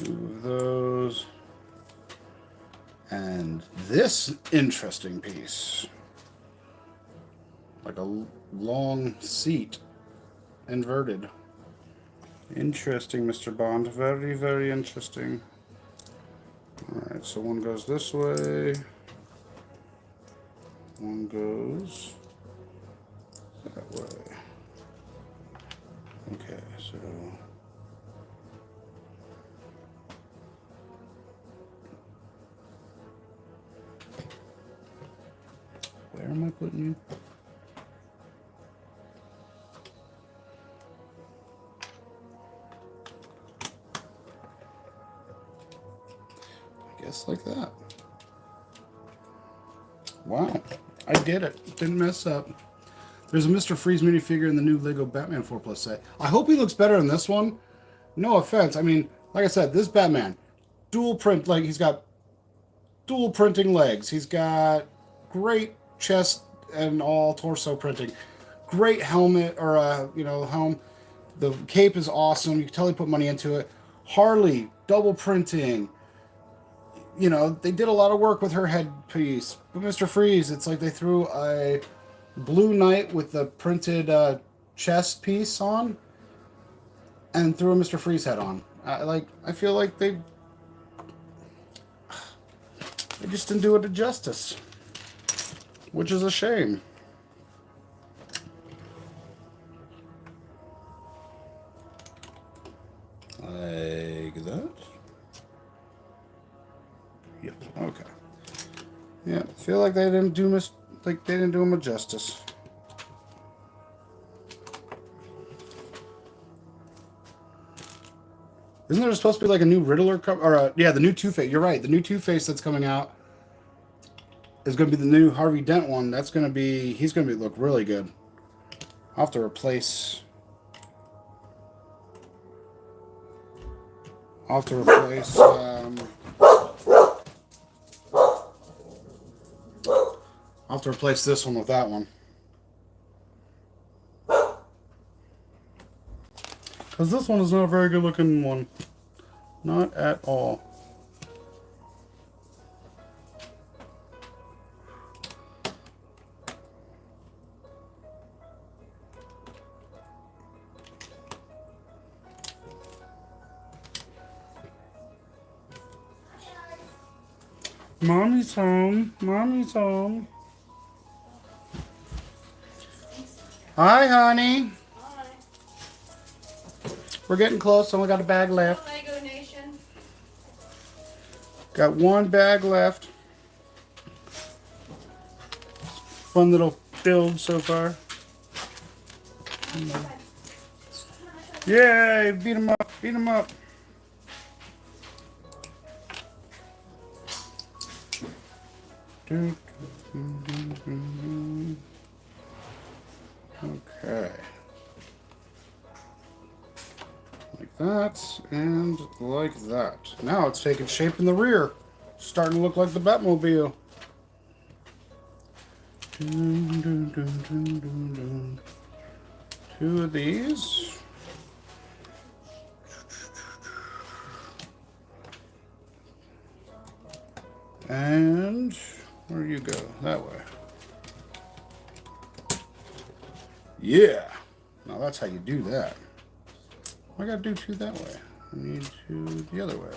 of those, and this interesting piece, like a long seat, inverted. Interesting, Mr. Bond. Very, very interesting. All right, so one goes this way. One goes that way. Okay, so where am I putting you? I guess like that. Wow. I did it. Didn't mess up. There's a Mr. Freeze minifigure in the new Lego Batman 4+ set. I hope he looks better in this one. No offense. I mean, like I said, this Batman, dual print, like he's got dual printing legs. He's got great chest and all torso printing. Great helmet or helm. The cape is awesome. You can tell he put money into it. Harley, double printing. You know, they did a lot of work with her headpiece. But Mr. Freeze, it's like they threw a Blue Knight with the printed chest piece on and threw a Mr. Freeze head on. I feel like they just didn't do it justice, which is a shame. Like that. Yep. Okay. Yeah. Feel like they didn't do him a justice. Isn't there supposed to be like a new Riddler or yeah, the new Two-Face? You're right. The new Two-Face that's coming out is going to be the new Harvey Dent one. He's going to look really good. I'll have to replace. I'll have to replace this one with that one. Because this one is not a very good looking one. Not at all. Mommy's home. Mommy's home. Hi, honey. Hi. We're getting close. Only got a bag left. Lego Nation. Got one bag left. Fun little build so far. Yay! Beat him up. Beat him up. Okay. Like that, and like that. Now it's taking shape in the rear. Starting to look like the Batmobile. Two of these. And where do you go? That way. Yeah. Now that's how you do that. I gotta do two that way. I need two the other way.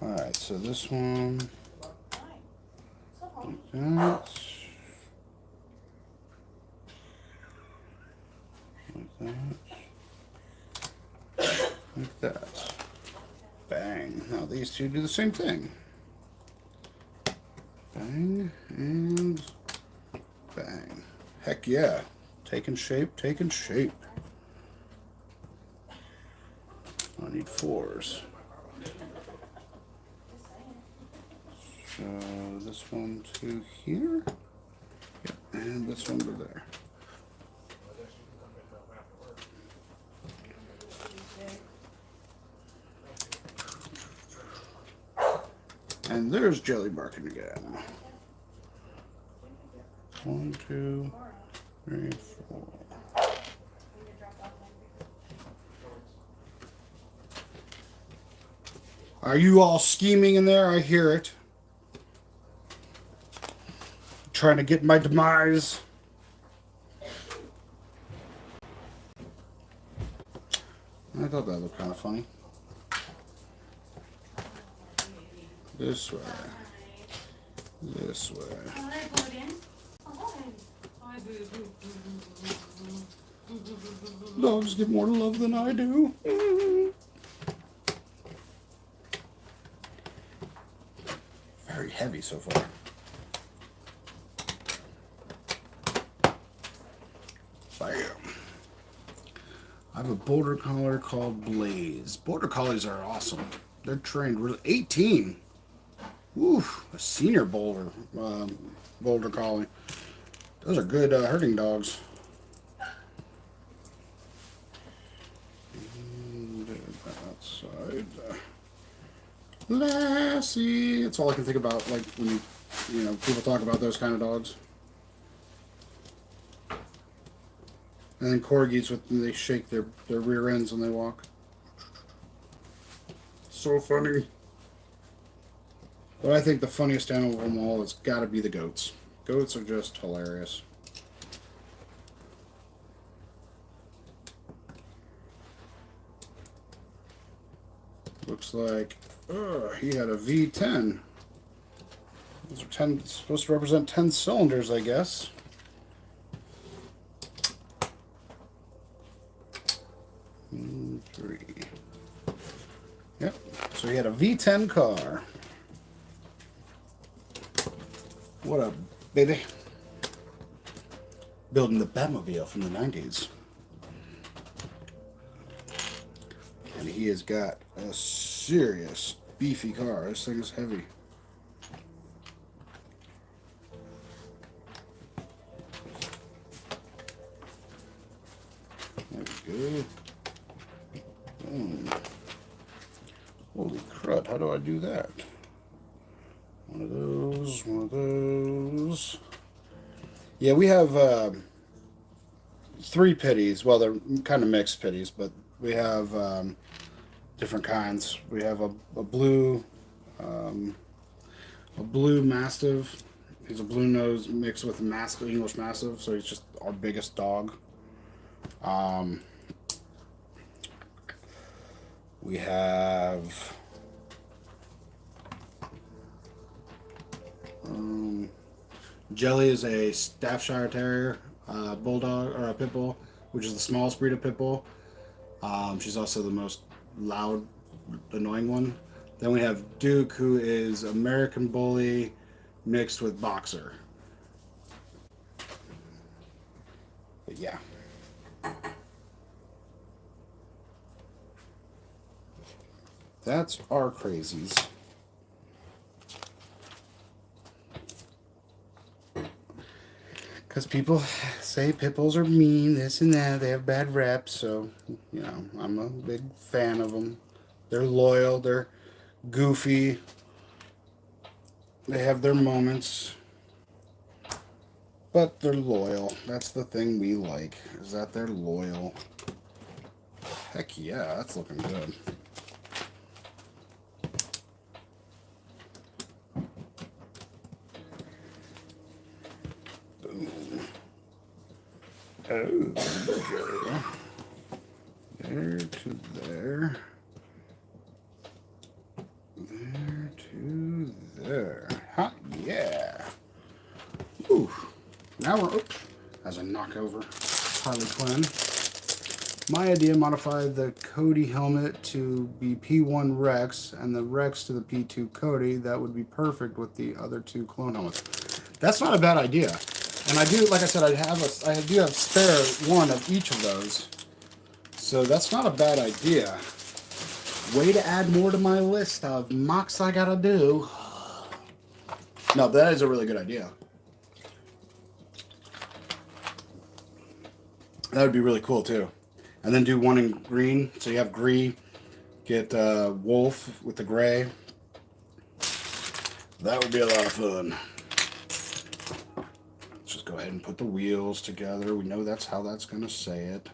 Alright, so this one. Like that. Like that. Like that. Bang. Now these two do the same thing. Bang and bang. Heck yeah. Taking shape, taking shape. I need fours. So this one to here. Yep, and this one to there. And there's Jelly barking again. 1, 2, 3, 4. Are you all scheming in there? I hear it. Trying to get my demise. I thought that looked kind of funny. This way. This way. Dogs get more love than I do. Very heavy so far. Bam. I have a border collie called Blaze. Border collies are awesome. They're trained really. 18. Oof, a senior boulder collie. Those are good herding dogs. And that side. Lassie. That's all I can think about. Like when you know people talk about those kind of dogs. And then corgis they shake their rear ends when they walk. So funny. But I think the funniest animal of them all has got to be the goats. Goats are just hilarious. Looks like he had a V10. Those are supposed to represent 10 cylinders, I guess. Three. Yep. So he had a V10 car. What up, baby? Building the Batmobile from the 90s. And he has got a serious beefy car. This thing is heavy. There we go. Holy crud, how do I do that? One of those, one of those. Yeah, we have 3 pitties. Well, they're kind of mixed pitties, but we have different kinds. We have a blue Mastiff. He's a blue nose mixed with Mastiff, English Mastiff, so he's just our biggest dog. We have Jelly is a Staffordshire Terrier, bulldog or a pit bull, which is the smallest breed of pit bull. She's also the most loud, annoying one. Then we have Duke, who is American Bully mixed with Boxer. But yeah. That's our crazies. Because people say pit bulls are mean, this and that. They have bad reps, so, you know, I'm a big fan of them. They're loyal, they're goofy. They have their moments. But they're loyal. That's the thing we like, is that they're loyal. Heck yeah, that's looking good. Boom. Oh, there. There to there. There to there. Huh? Yeah. Ooh. Now we're, oops, as a knockover Harley Quinn. My idea, modify the Cody helmet to be P1 Rex and the Rex to the P2 Cody. That would be perfect with the other two clone helmets. That's not a bad idea. And I do, like I said, I do have spare one of each of those. So that's not a bad idea. Way to add more to my list of mocks I gotta do. No, that is a really good idea. That would be really cool too. And then do one in green. So you have green, get wolf with the gray. That would be a lot of fun. Let's just go ahead and put the wheels together. We know that's how that's going to say it.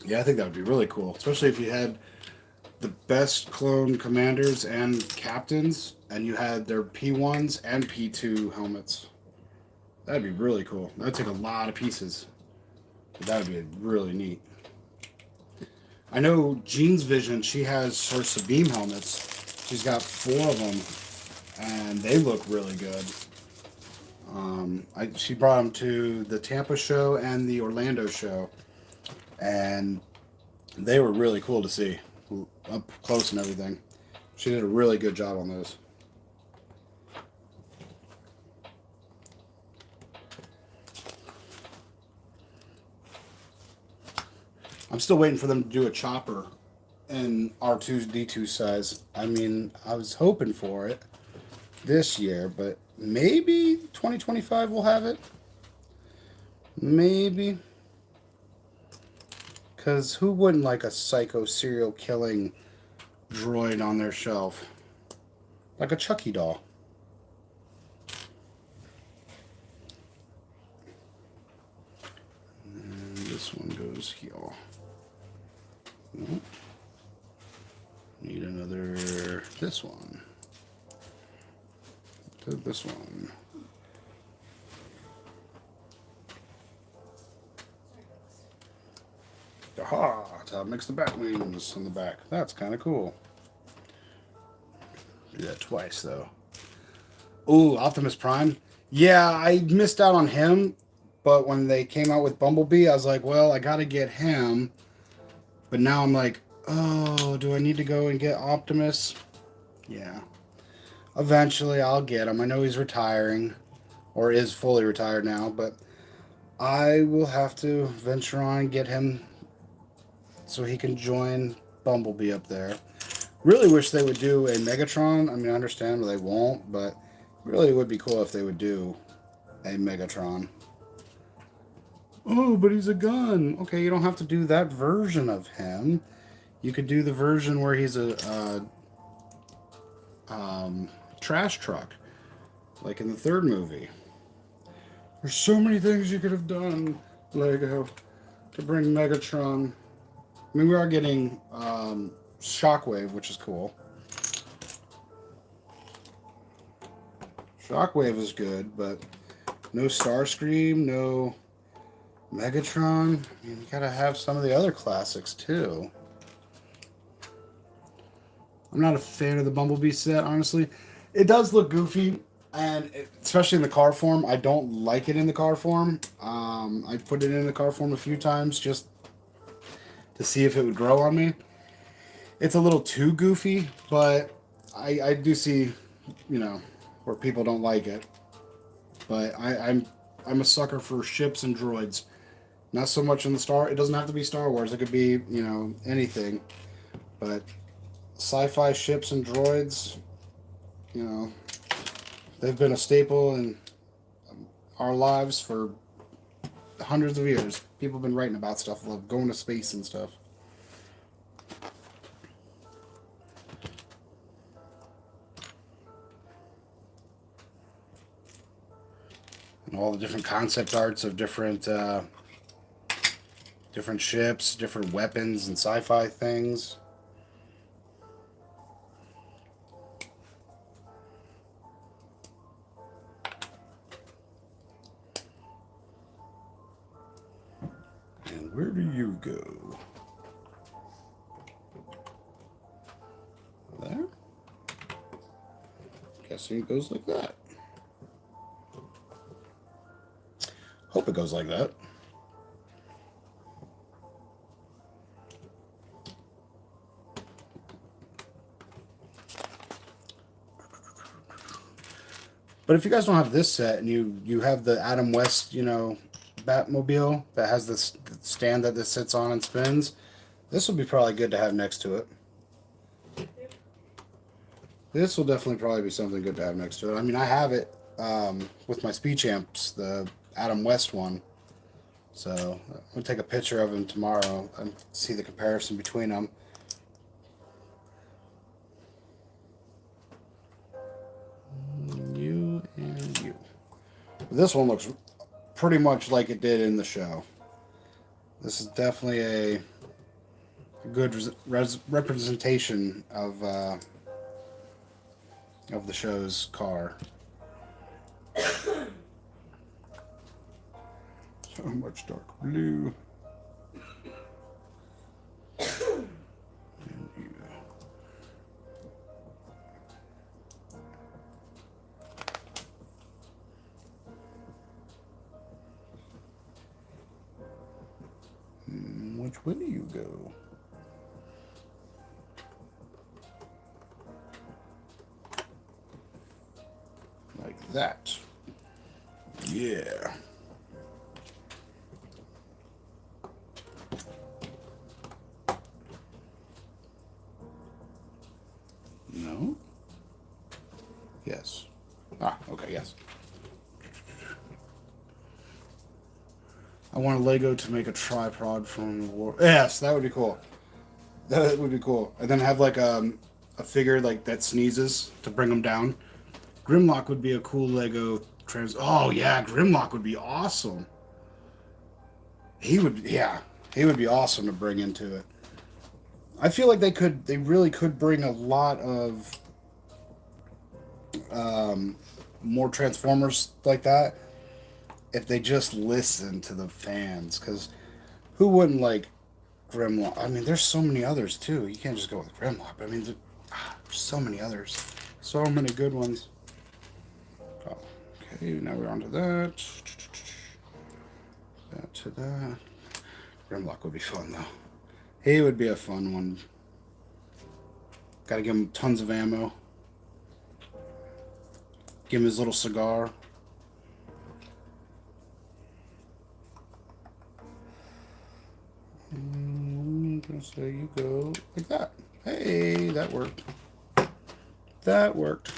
Yeah, I think that would be really cool. Especially if you had the best clone commanders and captains, and you had their P1s and P2 helmets. That'd be really cool. That'd take a lot of pieces. But that would be really neat. I know Jean's Vision, she has her Sabine helmets. She's got 4 of them, and they look really good. She brought them to the Tampa show and the Orlando show, and they were really cool to see up close and everything. She did a really good job on those. I'm still waiting for them to do a chopper in R2-D2 size. I mean, I was hoping for it this year, but maybe 2025 will have it. Maybe. Because who wouldn't like a psycho serial killing droid on their shelf? Like a Chucky doll. And this one goes here. Nope. Need another, this one. This one. Aha! That's how it makes the bat wings on the back. That's kind of cool. Do that twice, though. Ooh, Optimus Prime. Yeah, I missed out on him, but when they came out with Bumblebee, I was like, well, I gotta get him. But now I'm like, oh, do I need to go and get Optimus? Yeah. Eventually, I'll get him. I know he's retiring, or is fully retired now, but I will have to venture on and get him so he can join Bumblebee up there. Really wish they would do a Megatron. I mean, I understand they won't, but really it would be cool if they would do a Megatron. Oh, but he's a gun. Okay, you don't have to do that version of him. You could do the version where he's a trash truck, like in the 3rd movie. There's so many things you could have done, Lego, to bring Megatron. I mean, we are getting Shockwave, which is cool. Shockwave is good, but no Starscream, no Megatron. I mean, you gotta have some of the other classics, too. I'm not a fan of the Bumblebee set, honestly. It does look goofy, and especially in the car form. I don't like it in the car form. I put it in the car form a few times just to see if it would grow on me. It's a little too goofy, but I do see, you know, where people don't like it. But I'm a sucker for ships and droids. Not so much in the Star... It doesn't have to be Star Wars. It could be, you know, anything. But sci-fi ships and droids, you know, they've been a staple in our lives for hundreds of years. People have been writing about stuff, like going to space and stuff. And all the different concept arts of different different ships, different weapons, and sci-fi things. Where do you go? There? Guessing it goes like that. Hope it goes like that. But if you guys don't have this set and you have the Adam West, you know, Batmobile that has this stand that this sits on and spins, this will be probably good to have next to it. This will definitely probably be something good to have next to it. I mean, I have it with my Speed Champs, the Adam West one. So I'm going to take a picture of him tomorrow and see the comparison between them. You and you. This one looks pretty much like it did in the show. This is definitely a good representation of the show's car. So much dark blue. And you. Which way do you go? Like that. Yeah. No? Yes. Ah, okay, yes. I want a Lego to make a tripod from the war. Yes, that would be cool. That would be cool. And then have like a figure like that sneezes to bring them down. Grimlock would be a cool Lego Oh yeah, Grimlock would be awesome. He would be awesome to bring into it. I feel like they really could bring a lot of more Transformers like that if they just listen to the fans, because who wouldn't like Grimlock? I mean, there's so many others too. You can't just go with Grimlock. I mean, there's so many others. So many good ones. Oh, okay, now we're on to that. That to that. Grimlock would be fun, though. He would be a fun one. Gotta give him tons of ammo. Give him his little cigar. I'm gonna say you go like that. Hey, that worked. That worked.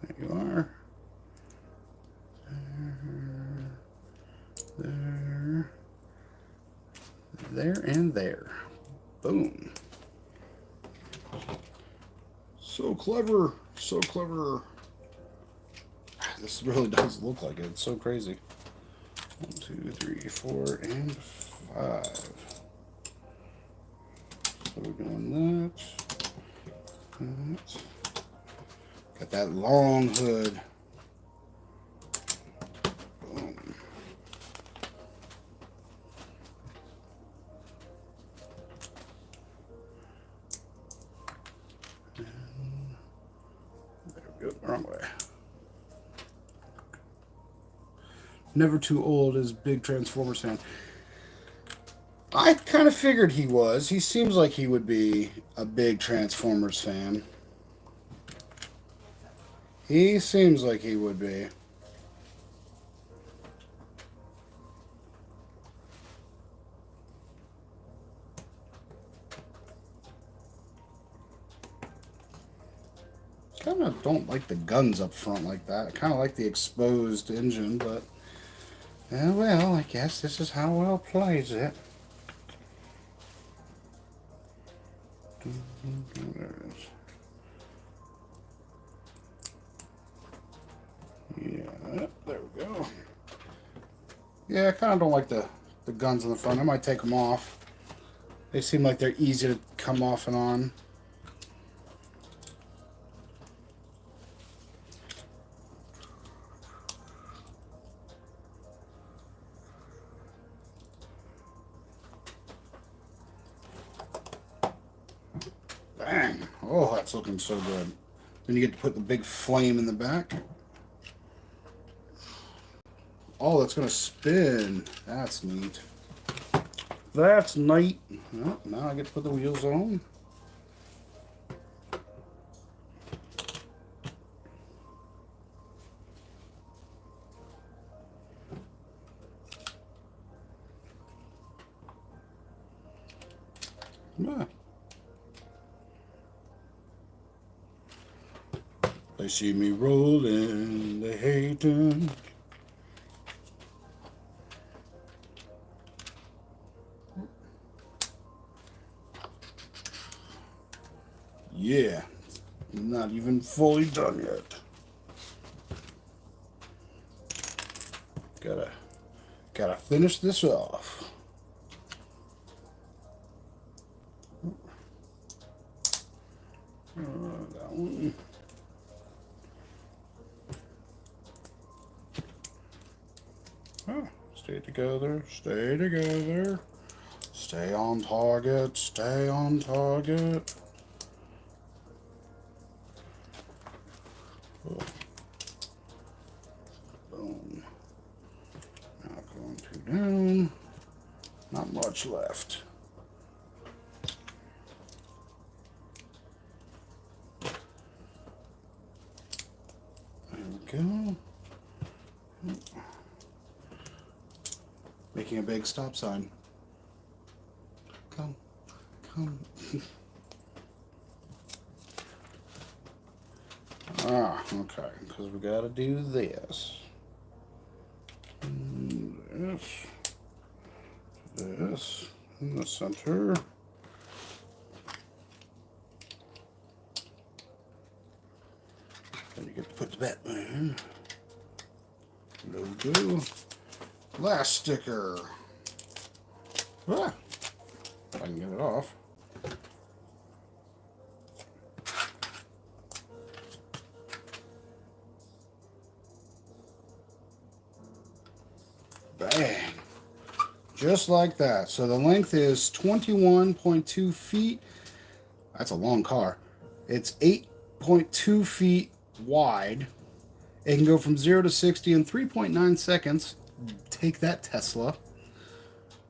There you are. There and there. Boom. So clever. So clever. This really does look like it. It's so crazy. 1, 2, 3, 4, and 5. So we're doing that. Got that long hood. Boom. There we go. Wrong way. Never too old as big Transformers fan. I kind of figured he was. He seems like he would be a big Transformers fan. He seems like he would be. Kind of don't like the guns up front like that. I kind of like the exposed engine, but well, I guess this is how Will plays it. There it is. Yeah, there we go. Yeah, I kind of don't like the guns in the front. I might take them off. They seem like they're easy to come off and on. Bang. Oh, that's looking so good. Then you get to put the big flame in the back. Oh, that's going to spin. That's neat. That's neat. Oh, now I get to put the wheels on. Yeah. They see me rolling, they hating. Yeah, not even fully done yet. Gotta finish this off. That one. Oh, stay together, stay together. Stay on target, stay on target. Oh. Boom. Now going two down. Not much left. There we go. Making a big stop sign. Come. Okay, because we gotta do this. This in the center. Then you get to put the Batman logo. Last sticker. If I can get it off. Bang. Just like that. So the length is 21.2 feet. That's a long car. It's 8.2 feet wide. It can go from 0 to 60 in 3.9 seconds. Take that, Tesla.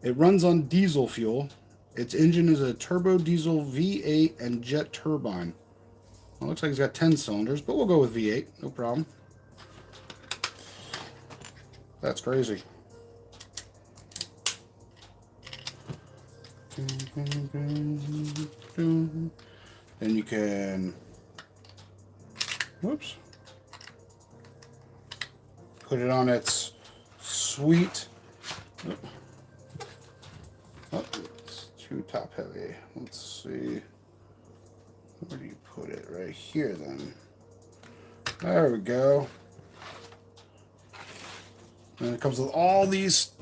It runs on diesel fuel. Its engine is a turbo diesel V8 and jet turbine. Well, it looks like it's got 10 cylinders, but we'll go with V8. No problem. That's crazy. Then you can, whoops, put it on its sweet, oh, it's too top heavy. Let's see, where do you put it? Right here then. There we go. And it comes with all these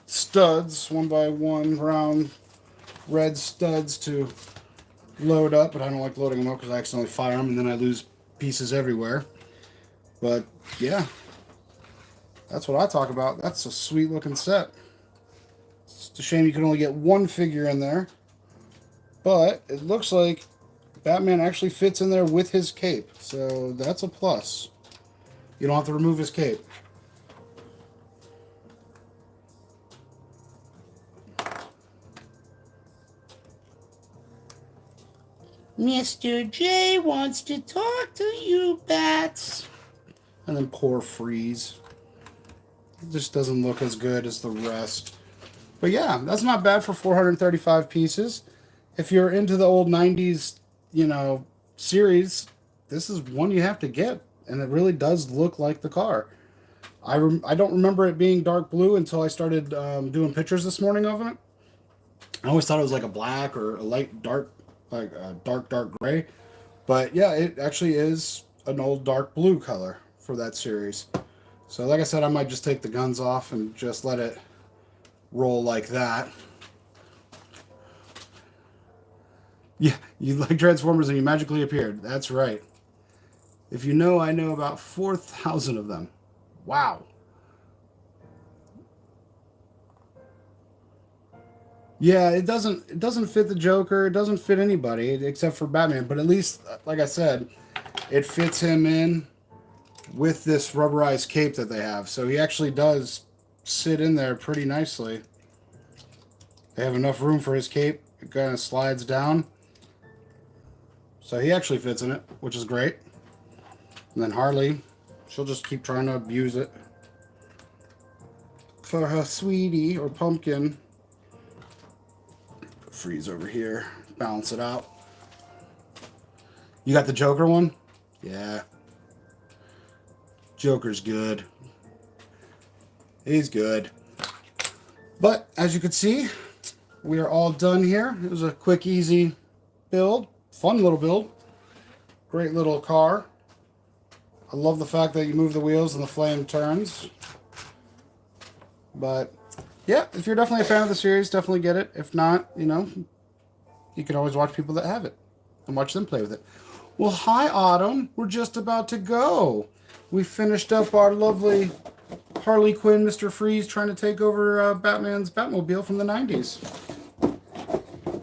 studs, one by one, round red studs to load up, but I don't like loading them up because I accidentally fire them and then I lose pieces everywhere. But yeah, that's what I talk about. That's a sweet looking set. It's a shame you can only get one figure in there, but it looks like Batman actually fits in there with his cape, so that's a plus. You don't have to remove his cape. Mr. J wants to talk to you, Bats. And then poor Freeze. It just doesn't look as good as the rest. But yeah, that's not bad for 435 pieces. If you're into the old 90s, series, this is one you have to get. And it really does look like the car. I don't remember it being dark blue until I started doing pictures this morning of it. I always thought it was like a black or a light dark, like a dark gray. But yeah, it actually is an old dark blue color for that series. So like I said, I might just take the guns off and just let it roll like that. Yeah, you like Transformers and you magically appeared. That's right. If you know, I know about 4,000 of them. Wow. Yeah, it doesn't fit the Joker. It doesn't fit anybody except for Batman. But at least, like I said, it fits him in with this rubberized cape that they have. So he actually does sit in there pretty nicely. They have enough room for his cape. It kind of slides down. So he actually fits in it, which is great. And then Harley, she'll just keep trying to abuse it for her sweetie or pumpkin. Freeze over here. Balance it out. You got the Joker one? Yeah. Joker's good. He's good. But as you can see, we are all done here. It was a quick, easy build. Fun little build. Great little car. I love the fact that you move the wheels and the flame turns. But yeah, if you're definitely a fan of the series, definitely get it. If not, you know, you can always watch people that have it and watch them play with it. Well, hi, Autumn. We're just about to go. We finished up our lovely Harley Quinn, Mr. Freeze, trying to take over Batman's Batmobile from the 90s.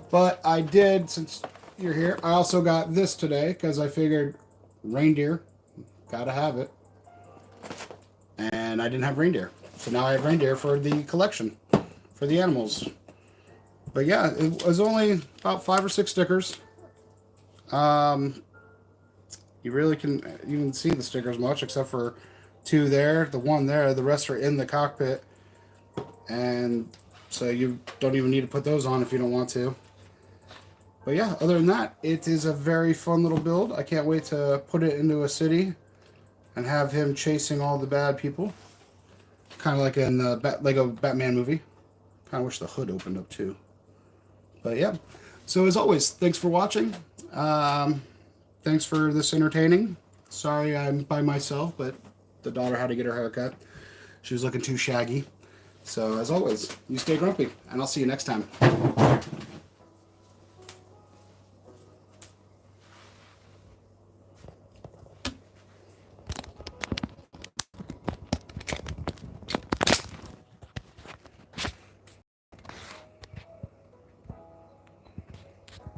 But I did, since you're here, I also got this today because I figured reindeer, gotta have it. And I didn't have reindeer. So now I have reindeer for the collection, for the animals. But yeah, it was only about 5 or 6 stickers. You really can even see the stickers much, except for 2 there, the 1 there. The rest are in the cockpit. And so you don't even need to put those on if you don't want to. But yeah, other than that, it is a very fun little build. I can't wait to put it into a city and have him chasing all the bad people. Kind of like in the Lego Batman movie. Kind of wish the hood opened up too. But yeah. So as always, thanks for watching. Thanks for this entertaining. Sorry I'm by myself, but the daughter had to get her haircut. She was looking too shaggy. So as always, you stay grumpy, and I'll see you next time.